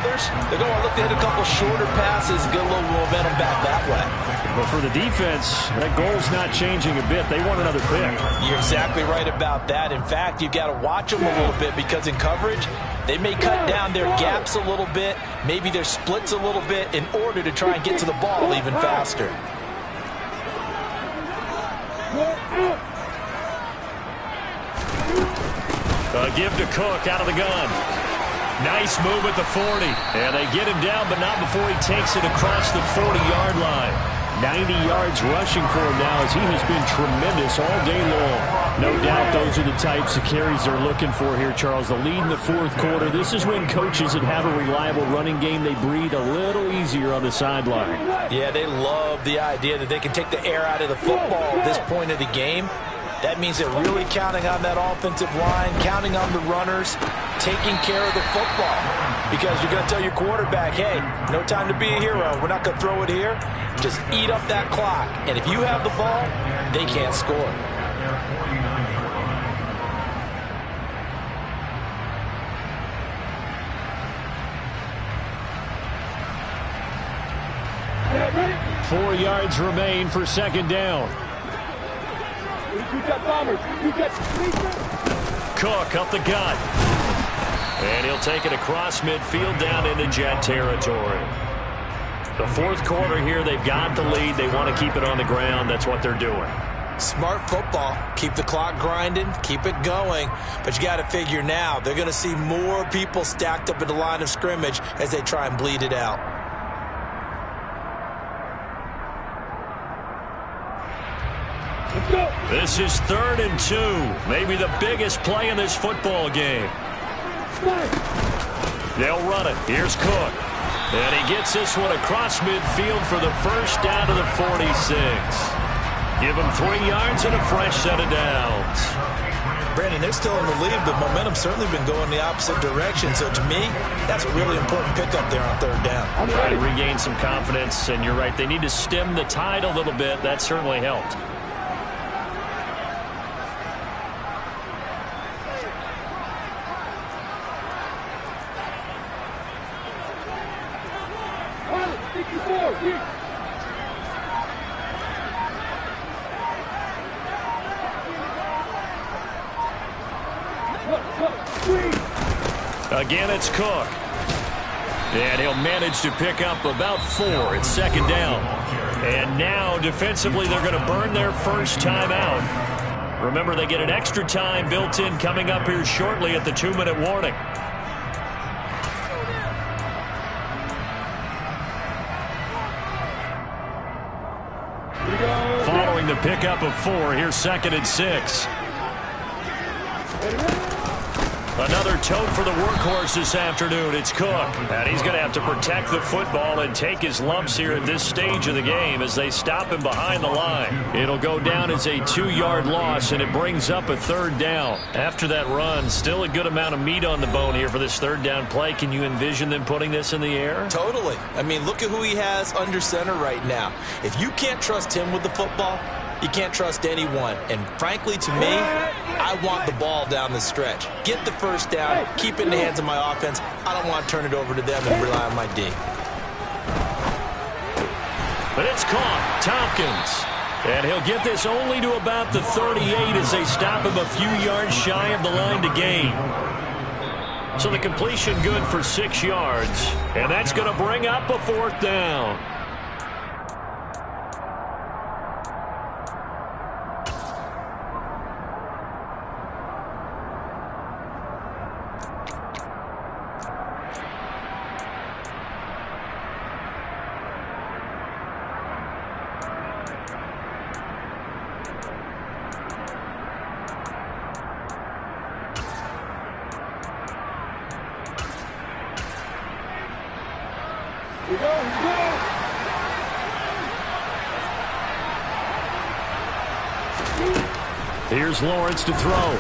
Others, they're going to look to hit a couple shorter passes, get a little momentum back that way. But for the defense, that goal's not changing a bit. They want another pick. You're exactly right about that. In fact, you've got to watch them a little bit because in coverage, they may cut down their gaps a little bit, maybe their splits a little bit in order to try and get to the ball even faster. Give to Cook out of the gun. Nice move at the 40. And they get him down, but not before he takes it across the 40-yard line. 90 yards rushing for him now as he has been tremendous all day long. No doubt those are the types of carries they're looking for here, Charles. The lead in the 4th quarter. This is when coaches that have a reliable running game, they breathe a little easier on the sideline. Yeah, they love the idea that they can take the air out of the football at this point of the game. That means they're really counting on that offensive line, counting on the runners, taking care of the football. Because you're going to tell your quarterback, hey, no time to be a hero. We're not going to throw it here. Just eat up that clock. And if you have the ball, they can't score. Ready? 4 yards remain for 2nd down. You got bombers. You got Cook up the gut. And he'll take it across midfield down into Jet territory. The 4th quarter here, they've got the lead. They want to keep it on the ground. That's what they're doing. Smart football. Keep the clock grinding. Keep it going. But you got to figure now, they're going to see more people stacked up at the line of scrimmage as they try and bleed it out. Let's go. This is 3rd and 2. Maybe the biggest play in this football game. They'll run it. Here's Cook. And he gets this one across midfield for the first down to the 46. Give him 3 yards and a fresh set of downs. Brandon, they're still in the lead, but momentum's certainly been going the opposite direction. So to me, that's a really important pickup there on 3rd down. Try to regain some confidence, and you're right. They need to stem the tide a little bit. That certainly helped. Again, it's Cook. And he'll manage to pick up about 4. It's 2nd down. And now, defensively, they're going to burn their first time out. Remember, they get an extra time built in coming up here shortly at the 2-minute warning. Following the pickup of 4, here's 2nd and 6. Another tote for the workhorse this afternoon. It's Cook. And he's going to have to protect the football and take his lumps here at this stage of the game as they stop him behind the line. It'll go down as a 2-yard loss, and it brings up a 3rd down. After that run, still a good amount of meat on the bone here for this 3rd down play. Can you envision them putting this in the air? Totally. I mean, look at who he has under center right now. If you can't trust him with the football, you can't trust anyone. And frankly, to me, I want the ball down the stretch. Get the first down, keep it in the hands of my offense. I don't want to turn it over to them and rely on my D. But it's caught. Tompkins. And he'll get this only to about the 38 as they stop him a few yards shy of the line to gain. So the completion good for 6 yards. And that's going to bring up a 4th down. Here's Lawrence to throw. And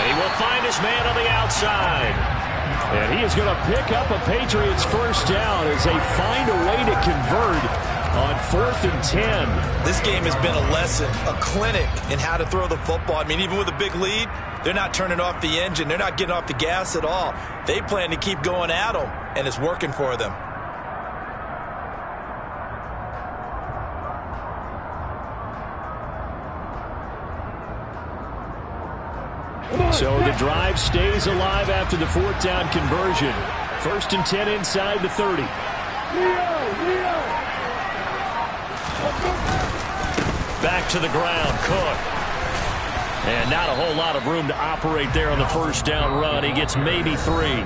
he will find his man on the outside. And he is going to pick up a Patriots first down as they find a way to convert on 4th and 10. This game has been a lesson, a clinic in how to throw the football. I mean, even with a big lead, they're not turning off the engine. They're not getting off the gas at all. They plan to keep going at them, and it's working for them. So the drive stays alive after the 4th down conversion. 1st and 10 inside the 30. Back to the ground, Cook. And not a whole lot of room to operate there on the first down run. He gets maybe 3.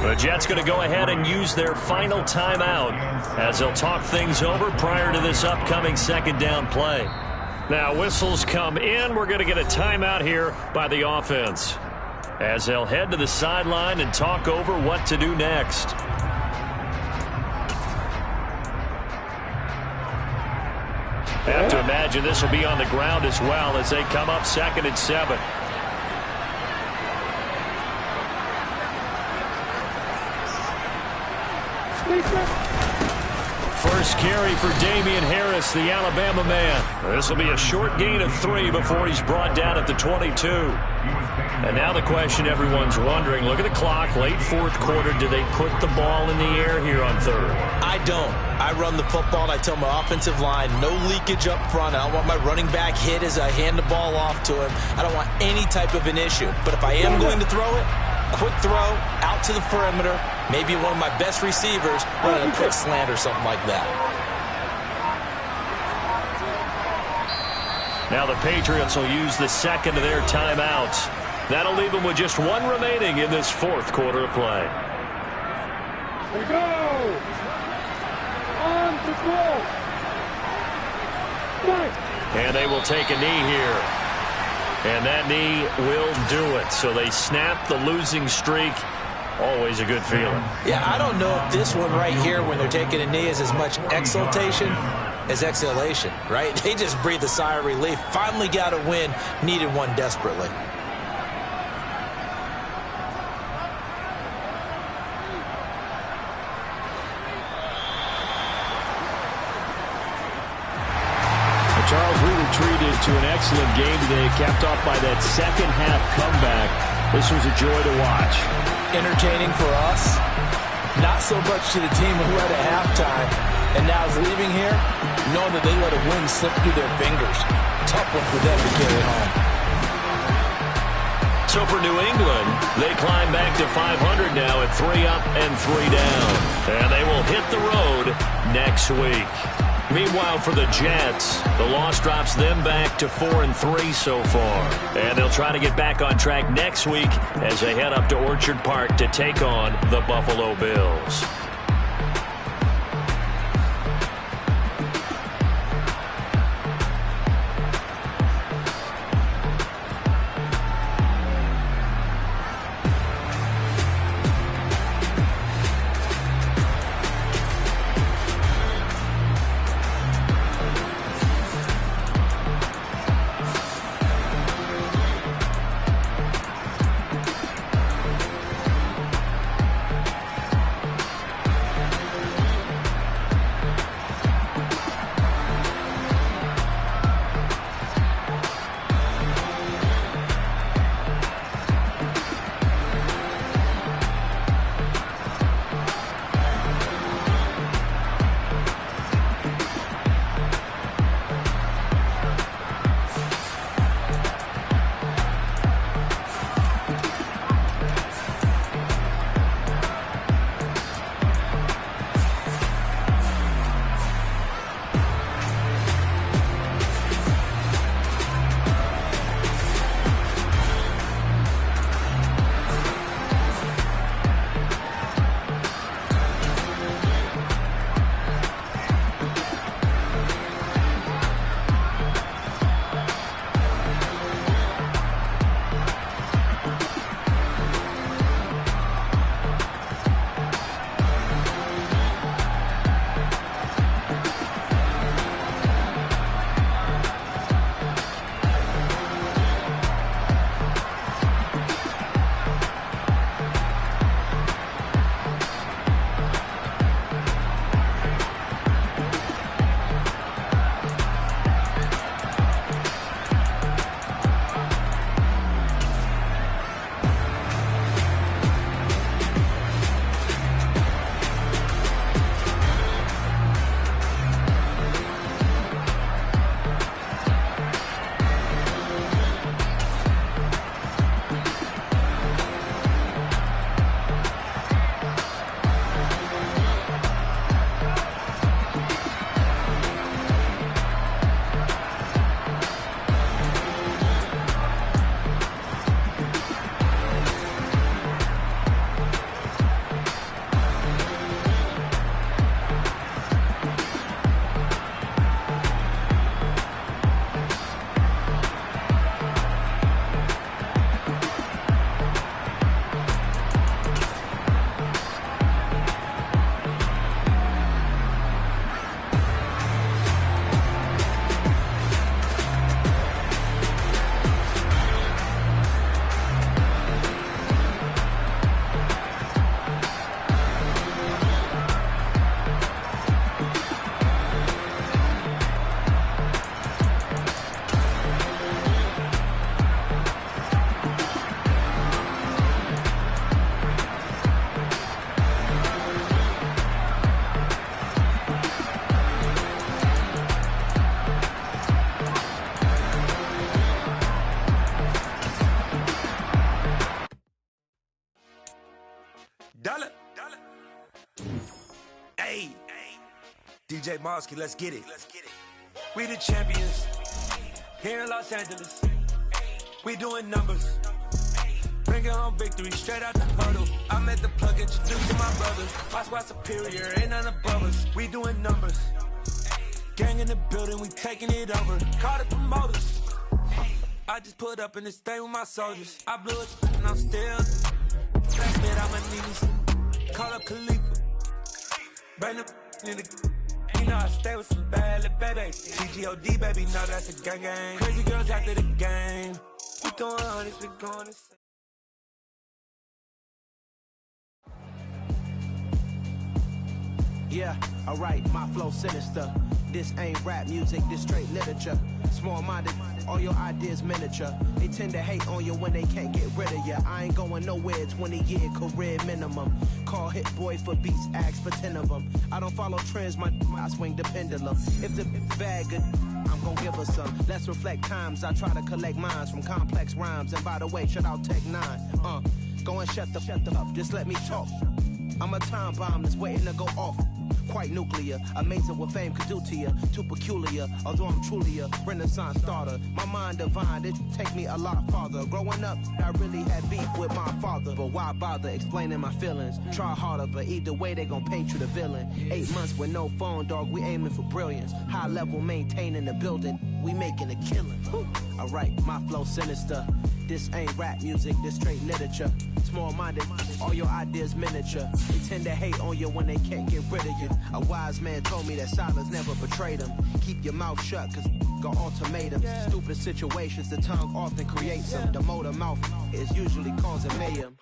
The Jets going to go ahead and use their final timeout as they'll talk things over prior to this upcoming 2nd down play. Now whistles come in. We're going to get a timeout here by the offense as they'll head to the sideline and talk over what to do next. I have to imagine this will be on the ground as well as they come up 2nd and 7. First carry for Damian Harris, the Alabama man. This will be a short gain of 3 before he's brought down at the 22. And now the question everyone's wondering, look at the clock, late 4th quarter, do they put the ball in the air here on 3rd? I don't. I run the football and I tell my offensive line, no leakage up front. I don't want my running back hit as I hand the ball off to him. I don't want any type of an issue. But if I am going to throw it, quick throw, out to the perimeter, maybe one of my best receivers running a quick slant or something like that. Now the Patriots will use the 2nd of their timeouts. That'll leave them with just 1 remaining in this 4th quarter of play. We go! On the ball! And they will take a knee here. And that knee will do it. So they snap the losing streak always a good feeling. Yeah, I don't know if this one right here when they're taking a knee is as much exultation as exhalation, right? They just breathe a sigh of relief. Finally got a win, needed one desperately. Charles, we were treated to an excellent game today, capped off by that second-half comeback. This was a joy to watch. Entertaining for us, not so much to the team who led at halftime and now is leaving here, knowing that they let a win slip through their fingers. Tough one for them to carry home. So for New England, they climb back to 500 now at 3 up and 3 down. And they will hit the road next week. Meanwhile, for the Jets, the loss drops them back to 4-3 so far. And they'll try to get back on track next week as they head up to Orchard Park to take on the Buffalo Bills. DJ Mosky, let's get it. We the champions here in Los Angeles. We doing numbers. Bringing home victory straight out the huddle. I'm at the plug, introducing my brothers. My squad superior, ain't none above us. We doing numbers. Gang in the building, we taking it over. Call the promoters. I just put up in this thing with my soldiers. I blew it and I'm still. That's it, I'ma need me some. Call up Khalifa. Brand up in the. You know I stay with some bad little baby. TGOD, baby, know that's a gang gang. Crazy girls after the game. We throwing hundreds, we going to say. Yeah, alright, my flow sinister. This ain't rap music, this straight literature. Small-minded, all your ideas miniature. They tend to hate on you when they can't get rid of you. I ain't going nowhere, 20-year career minimum. Call Hit Boy for beats, ask for 10 of them. I don't follow trends, I swing the pendulum. If the bag good, I'm gon' give her some. Let's reflect times, I try to collect minds from complex rhymes. And by the way, shout out Tech 9. Go and shut the up, just let me talk. I'm a time bomb that's waiting to go off. Quite nuclear, amazing what fame could do to you. Too peculiar, although I'm truly a renaissance starter. My mind divine, it take me a lot farther. Growing up, I really had beef with my father. But why bother explaining my feelings? Try harder, but either way they gon' paint you the villain. 8 months with no phone, dog, we aiming for brilliance. High level maintaining the building, we making a killing. Alright, my flow sinister. This ain't rap music, this straight literature. Small-minded, all your ideas miniature. They tend to hate on you when they can't get rid of you. A wise man told me that silence never betrayed him. Keep your mouth shut, cause got ultimatums. Stupid situations, the tongue often creates them. The motor mouth is usually causing mayhem.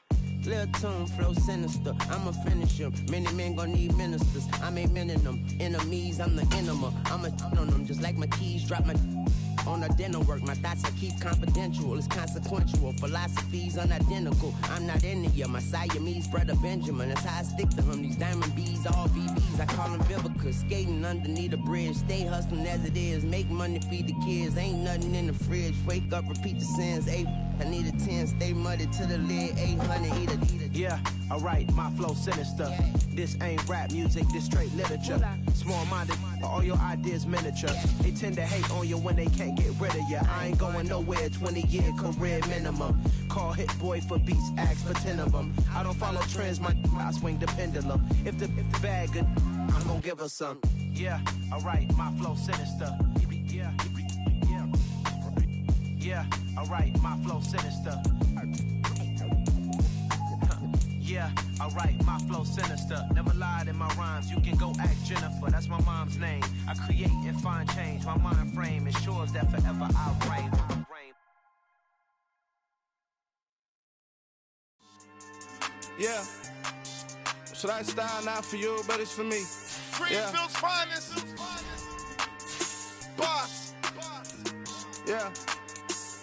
Lil' tune, flow sinister, I'ma finish him. Many men gon' need ministers, I'm aiming them. Enemies, I'm the enema. I'ma on them, just like my keys, drop my on the dinner work. My thoughts I keep confidential, it's consequential. Philosophies unidentical, I'm not in it. My Siamese brother Benjamin, that's how I stick to him. These diamond bees, all BBs, I call them Vivica. Skating underneath the bridge, stay hustling as it is. Make money, feed the kids, ain't nothing in the fridge. Wake up, repeat the sins, I need a 10, stay muddy to the lid, 800, eat it. Yeah, alright, my flow sinister. This ain't rap music, this straight literature. Small-minded, all your ideas miniature. They tend to hate on you when they can't get rid of you. I ain't going nowhere, 20-year career minimum. Call Hit Boy for beats, ask for 10 of them. I don't follow trends, I swing the pendulum. If the bag good, I'm gon' give her some. Yeah, alright, my flow sinister. Yeah, alright, my flow sinister. Yeah, alright, my flow sinister. Never lied in my rhymes, you can go ask Jennifer, that's my mom's name. I create and find change, my mind frame ensures that forever I reign. Yeah, so that style not for you, but it's for me. Greenfield's finest. Boss. Yeah.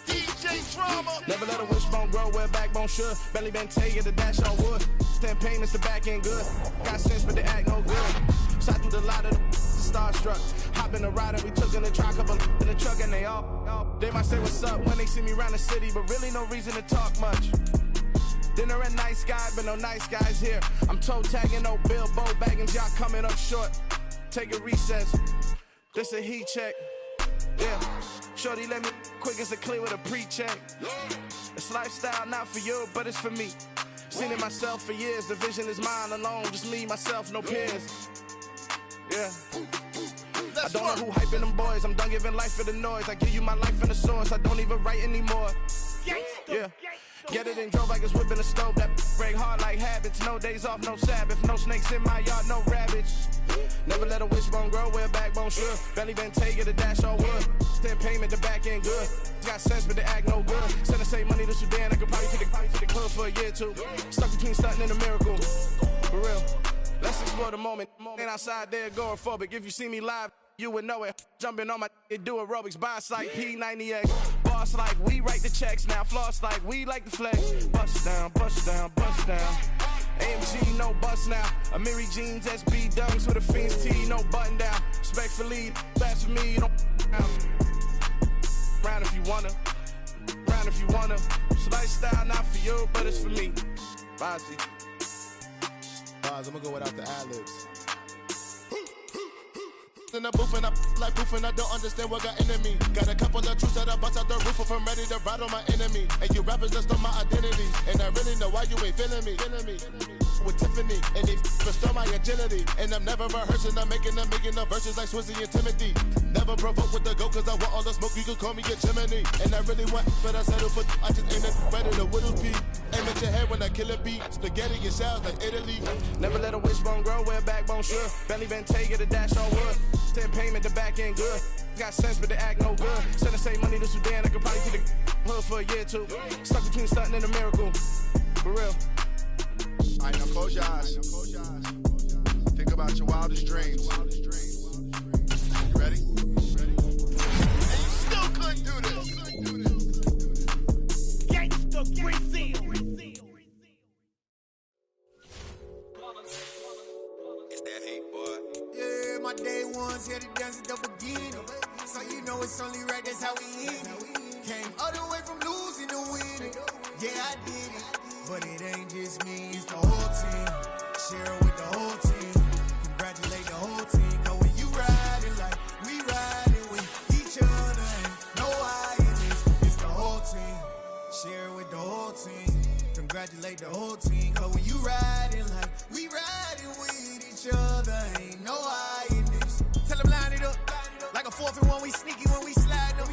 DJ Drama. Never let a wishbone grow where backbone should. Belly been taking the dash on wood. 10 payments, the back end good. Got sense, but they act no good. Shot through the lot of the starstruck. Hop in the ride and we took in the truck, couple in the truck, and they all. They might say what's up when they see me around the city, but really no reason to talk much. Dinner at Nice Guy, but no nice guys here. I'm toe tagging, no Bilbo baggins, y'all coming up short. Take a recess. This a heat check. Yeah. Shorty let me quick as a clear with a pre-check. It's lifestyle not for you, but it's for me. Seen it myself for years. The vision is mine alone. Just me, myself, no peers. Yeah. I don't know who hyping them boys. I'm done giving life for the noise. I give you my life in the source. I don't even write anymore. Yeah. Get it and drove like it's whipping the stove. That break hard like habits. No days off, no Sabbath. No snakes in my yard, no rabbits. Never let a wishbone grow where a backbone should. Belly been taking the dash on wood. 10 payment, the back end good. Got sense, but they act no good. Send the same money to Sudan. I could probably take the club for a year or two. Stuck between stunting and a miracle. For real. Let's explore the moment. Ain't outside there agoraphobic. If you see me live, you would know it. Jumping on my do aerobics. Boss like P90X. Boss like we write the checks now. Floss like we like the flex. Bust down, bust down, bust down. AMG, no bust now. Amiri jeans, SB dunks with a Fiends T, no button down. Respectfully, best for me, you don't down. Round if you wanna. Round if you wanna. It's lifestyle not for you, but it's for me. Bossy. Bars, I'm gonna go without the ad-libs. In the booth and I like proof and I don't understand what got into me. Got a couple of truths that I bust out the roof if I'm ready to ride on my enemy. And you rappers just on my identity. And I really know why you ain't feeling me. with Tiffany. And they restore my agility. And I'm never rehearsing, I'm making the verses like Swizzy and Timothy. Never provoke with the go, cause I want all the smoke, you can call me a chimney. And I really want, but I settle for, I just ain't ready to whittle pea. Aim at your head when I kill a beat. Spaghetti and shells like Italy. Never let a wishbone grow where a backbone should. Belly Bentayga, the dash on wood. 10 payment, the back end good. Got sense, but the act no good. Send the same money to Sudan, I could probably see the hood for a year or two. Stuck between stunting and a miracle. For real. Alright, now close your eyes. Think about your wildest dreams. You ready? And you still couldn't do this. Gangsta Brazil. It's that hate, boy. Yeah, my day ones here to dance at the beginning. So you know it's only right, that's how we end it. Came all the way from losing to winning. Yeah, I did it. But it ain't just me, it's the whole team. Share with the whole team. Congratulate the whole team. Cause when you riding like we riding with each other, ain't no I in this. It's the whole team. Share with the whole team. Congratulate the whole team. Cause when you riding like we riding with each other, ain't no I in this. Tell them line it up. Like a 4th and 1, we sneaky when we slide up.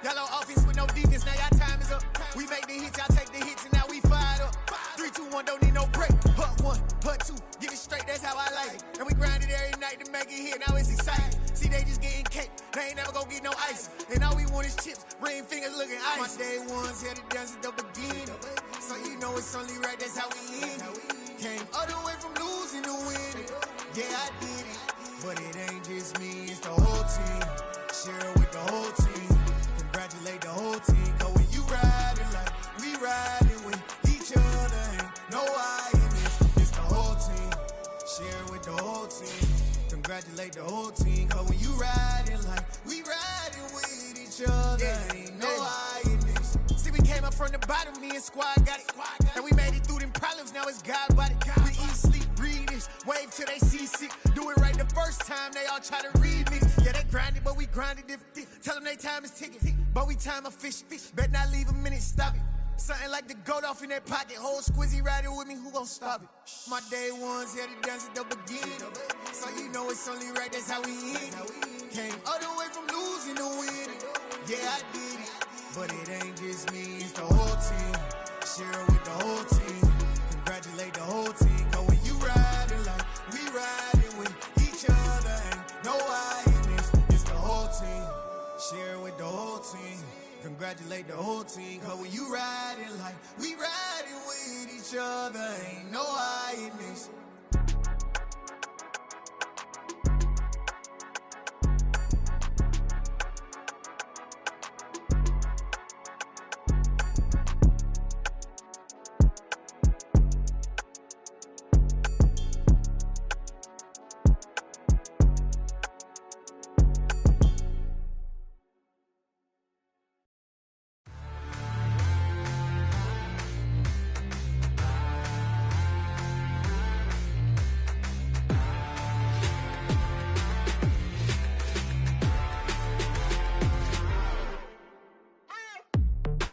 Y'all on offense with no defense, now y'all time is up. We make the hits, y'all take the hits, and now we fired up. 3, 2, 1, don't need no break. Hut 1, hut 2, get it straight, that's how I like it. And we grind it every night to make it hit, now it's exciting. See, they just getting cake, they ain't never gonna get no ice. And all we want is chips, ring fingers looking ice. My day ones here to dance at the beginning. So you know it's only right, that's how we end it. Came all the way from losing to winning. Yeah, I did it. But it ain't just me, it's the whole team. Share with the whole team. Congratulate the whole team. Cause when you riding like we riding with each other, ain't no I in this. It's the whole team. Share with the whole team. Congratulate the whole team. Cause when you riding like we riding with each other, ain't no I in this. See, we came up from the bottom, me and squad got it. And we made it through them problems, now it's God body. We eat, sleep, breathe this, wave till they see sick. Do it right the first time, they all try to remix. Yeah, they grinded, but we grinded different. Tell them they time is ticking, but we time a fish. Bet not leave a minute, stop it. Something like the goat off in that pocket. Whole squizzy riding with me, who gon' stop it? My day ones here to dance at the beginning. So you know it's only right, that's how we end it. Came all the way from losing to winning. Yeah, I did it. But it ain't just me, it's the whole team. Share with the whole team. Congratulate the whole team. Cause when you riding like we riding with each other, ain't no I in this. It's the whole team. Share with the whole team. Congratulate the whole team. Cause when you riding like we riding with each other, ain't no I in this.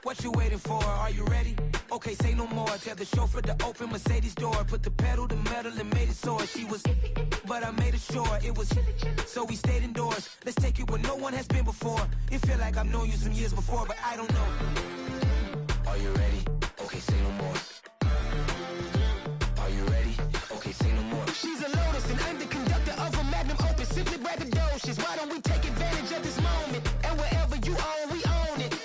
What you waiting for? Are you ready? Okay, say no more. Tell the chauffeur to open Mercedes door. Put the pedal to metal and made it soar. She was, but I made it sure it was. So we stayed indoors. Let's take it where no one has been before. It feel like I've known you some years before, but I don't know. Are you ready? Okay, say no more. Are you ready? Okay, say no more. She's a Lotus and I'm the conductor of a Magnum Opus. Simply braggadocious. Why don't we take advantage of this moment? And wherever you own, we own it.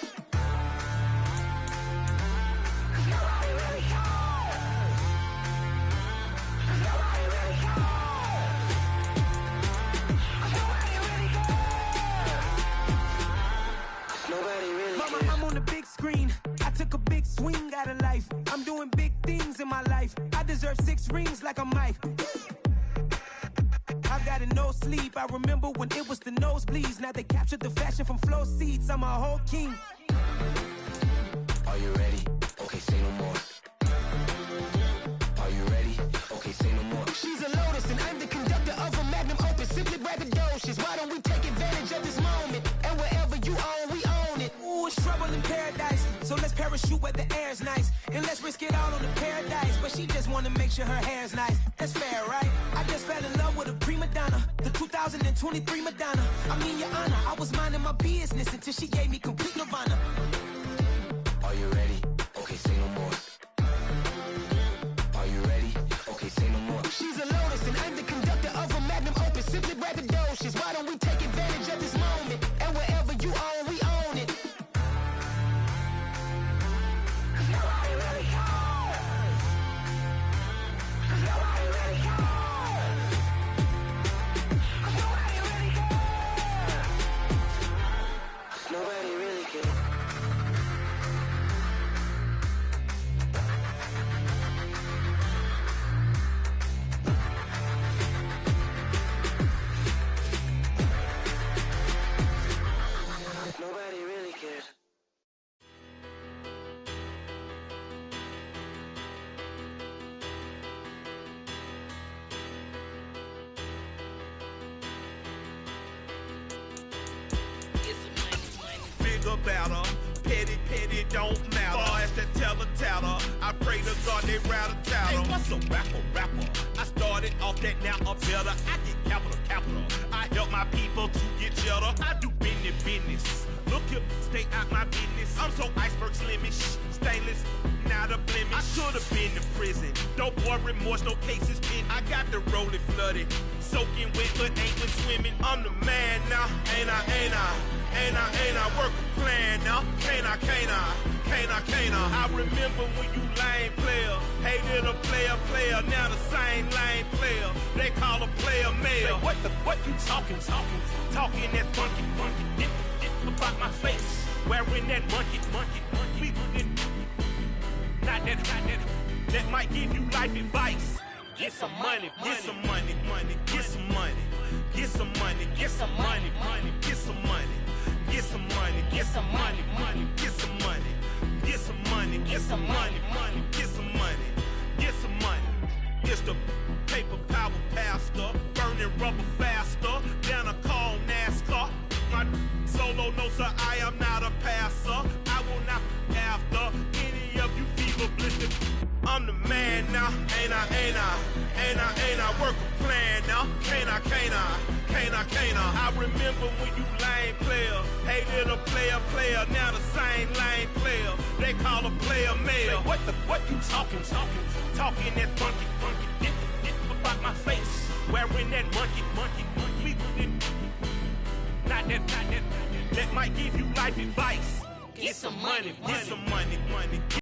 Screen. I took a big swing out of life. I'm doing big things in my life. I deserve 6 rings like I'm Mike. I've got no sleep. I remember when it was the nosebleeds. Now they captured the fashion from flow seats. I'm a whole king. Are you ready? Okay, say no more. Are you ready? Okay, say no more. She's a Lotus and I'm the conductor of a Magnum Opus. Simply braggadocious. Why don't we take advantage of this moment? And wherever you own, we own it. Ooh, it's trouble in paradise. So let's parachute where the air's nice. And let's risk it all on the paradise. But she just wanna make sure her hair's nice. That's fair, right? I just fell in love with a prima donna, the 2023 Madonna. I mean, Your Honor, I was minding my business until she gave me complete nirvana. Are you ready? Okay, say no more. Are you ready? Okay, say no more. She's a lotus and I'm the conductor of a magnum opus. Simply braggadocious. Why don't we take advantage of this moment? And wherever you own, we own it. Nobody really cares. Nobody really cares. Nobody really cares. Nobody really cares. Nobody really cares. Bigger, better, petty, don't matter. Far as that teller, I pray to God they rattle tattle. Hey, what's a rapper? I started off that, now I'm better. I get capital. I help my people to get cheddar. I do business. Look here, stay out my business. I'm so iceberg slimish, stainless, not a blemish. I should've been in prison. No boy remorse, no cases pinned. I got the rolling flooded, soaking wet, but ain't been swimming. I'm the man now, ain't I work a plan now. Can't I? I remember when you lame player, hated a player, now the same lame player. They call a player mayor. Say, what you talking that funky, get about my face, wearing that monkey. We not that might give you life advice. Get some money, get some money, get some money, get some money, get some money, get some money, get some money, get some money, get some money, get some money, get some money, get some money, get some money. It's the paper power pastor, burning rubber faster than a call NASCAR. My solo, no sir, I am not a passer. I will not after any of you fever blistered. I'm the man now, ain't I work a plan now. Can't I? I remember when you lame player, hated a player, now the same lame player. They call a player mayor. Say, what you talking that funky, get about my face, wearing that monkey. We not that might give you life advice. Get some money, get some money.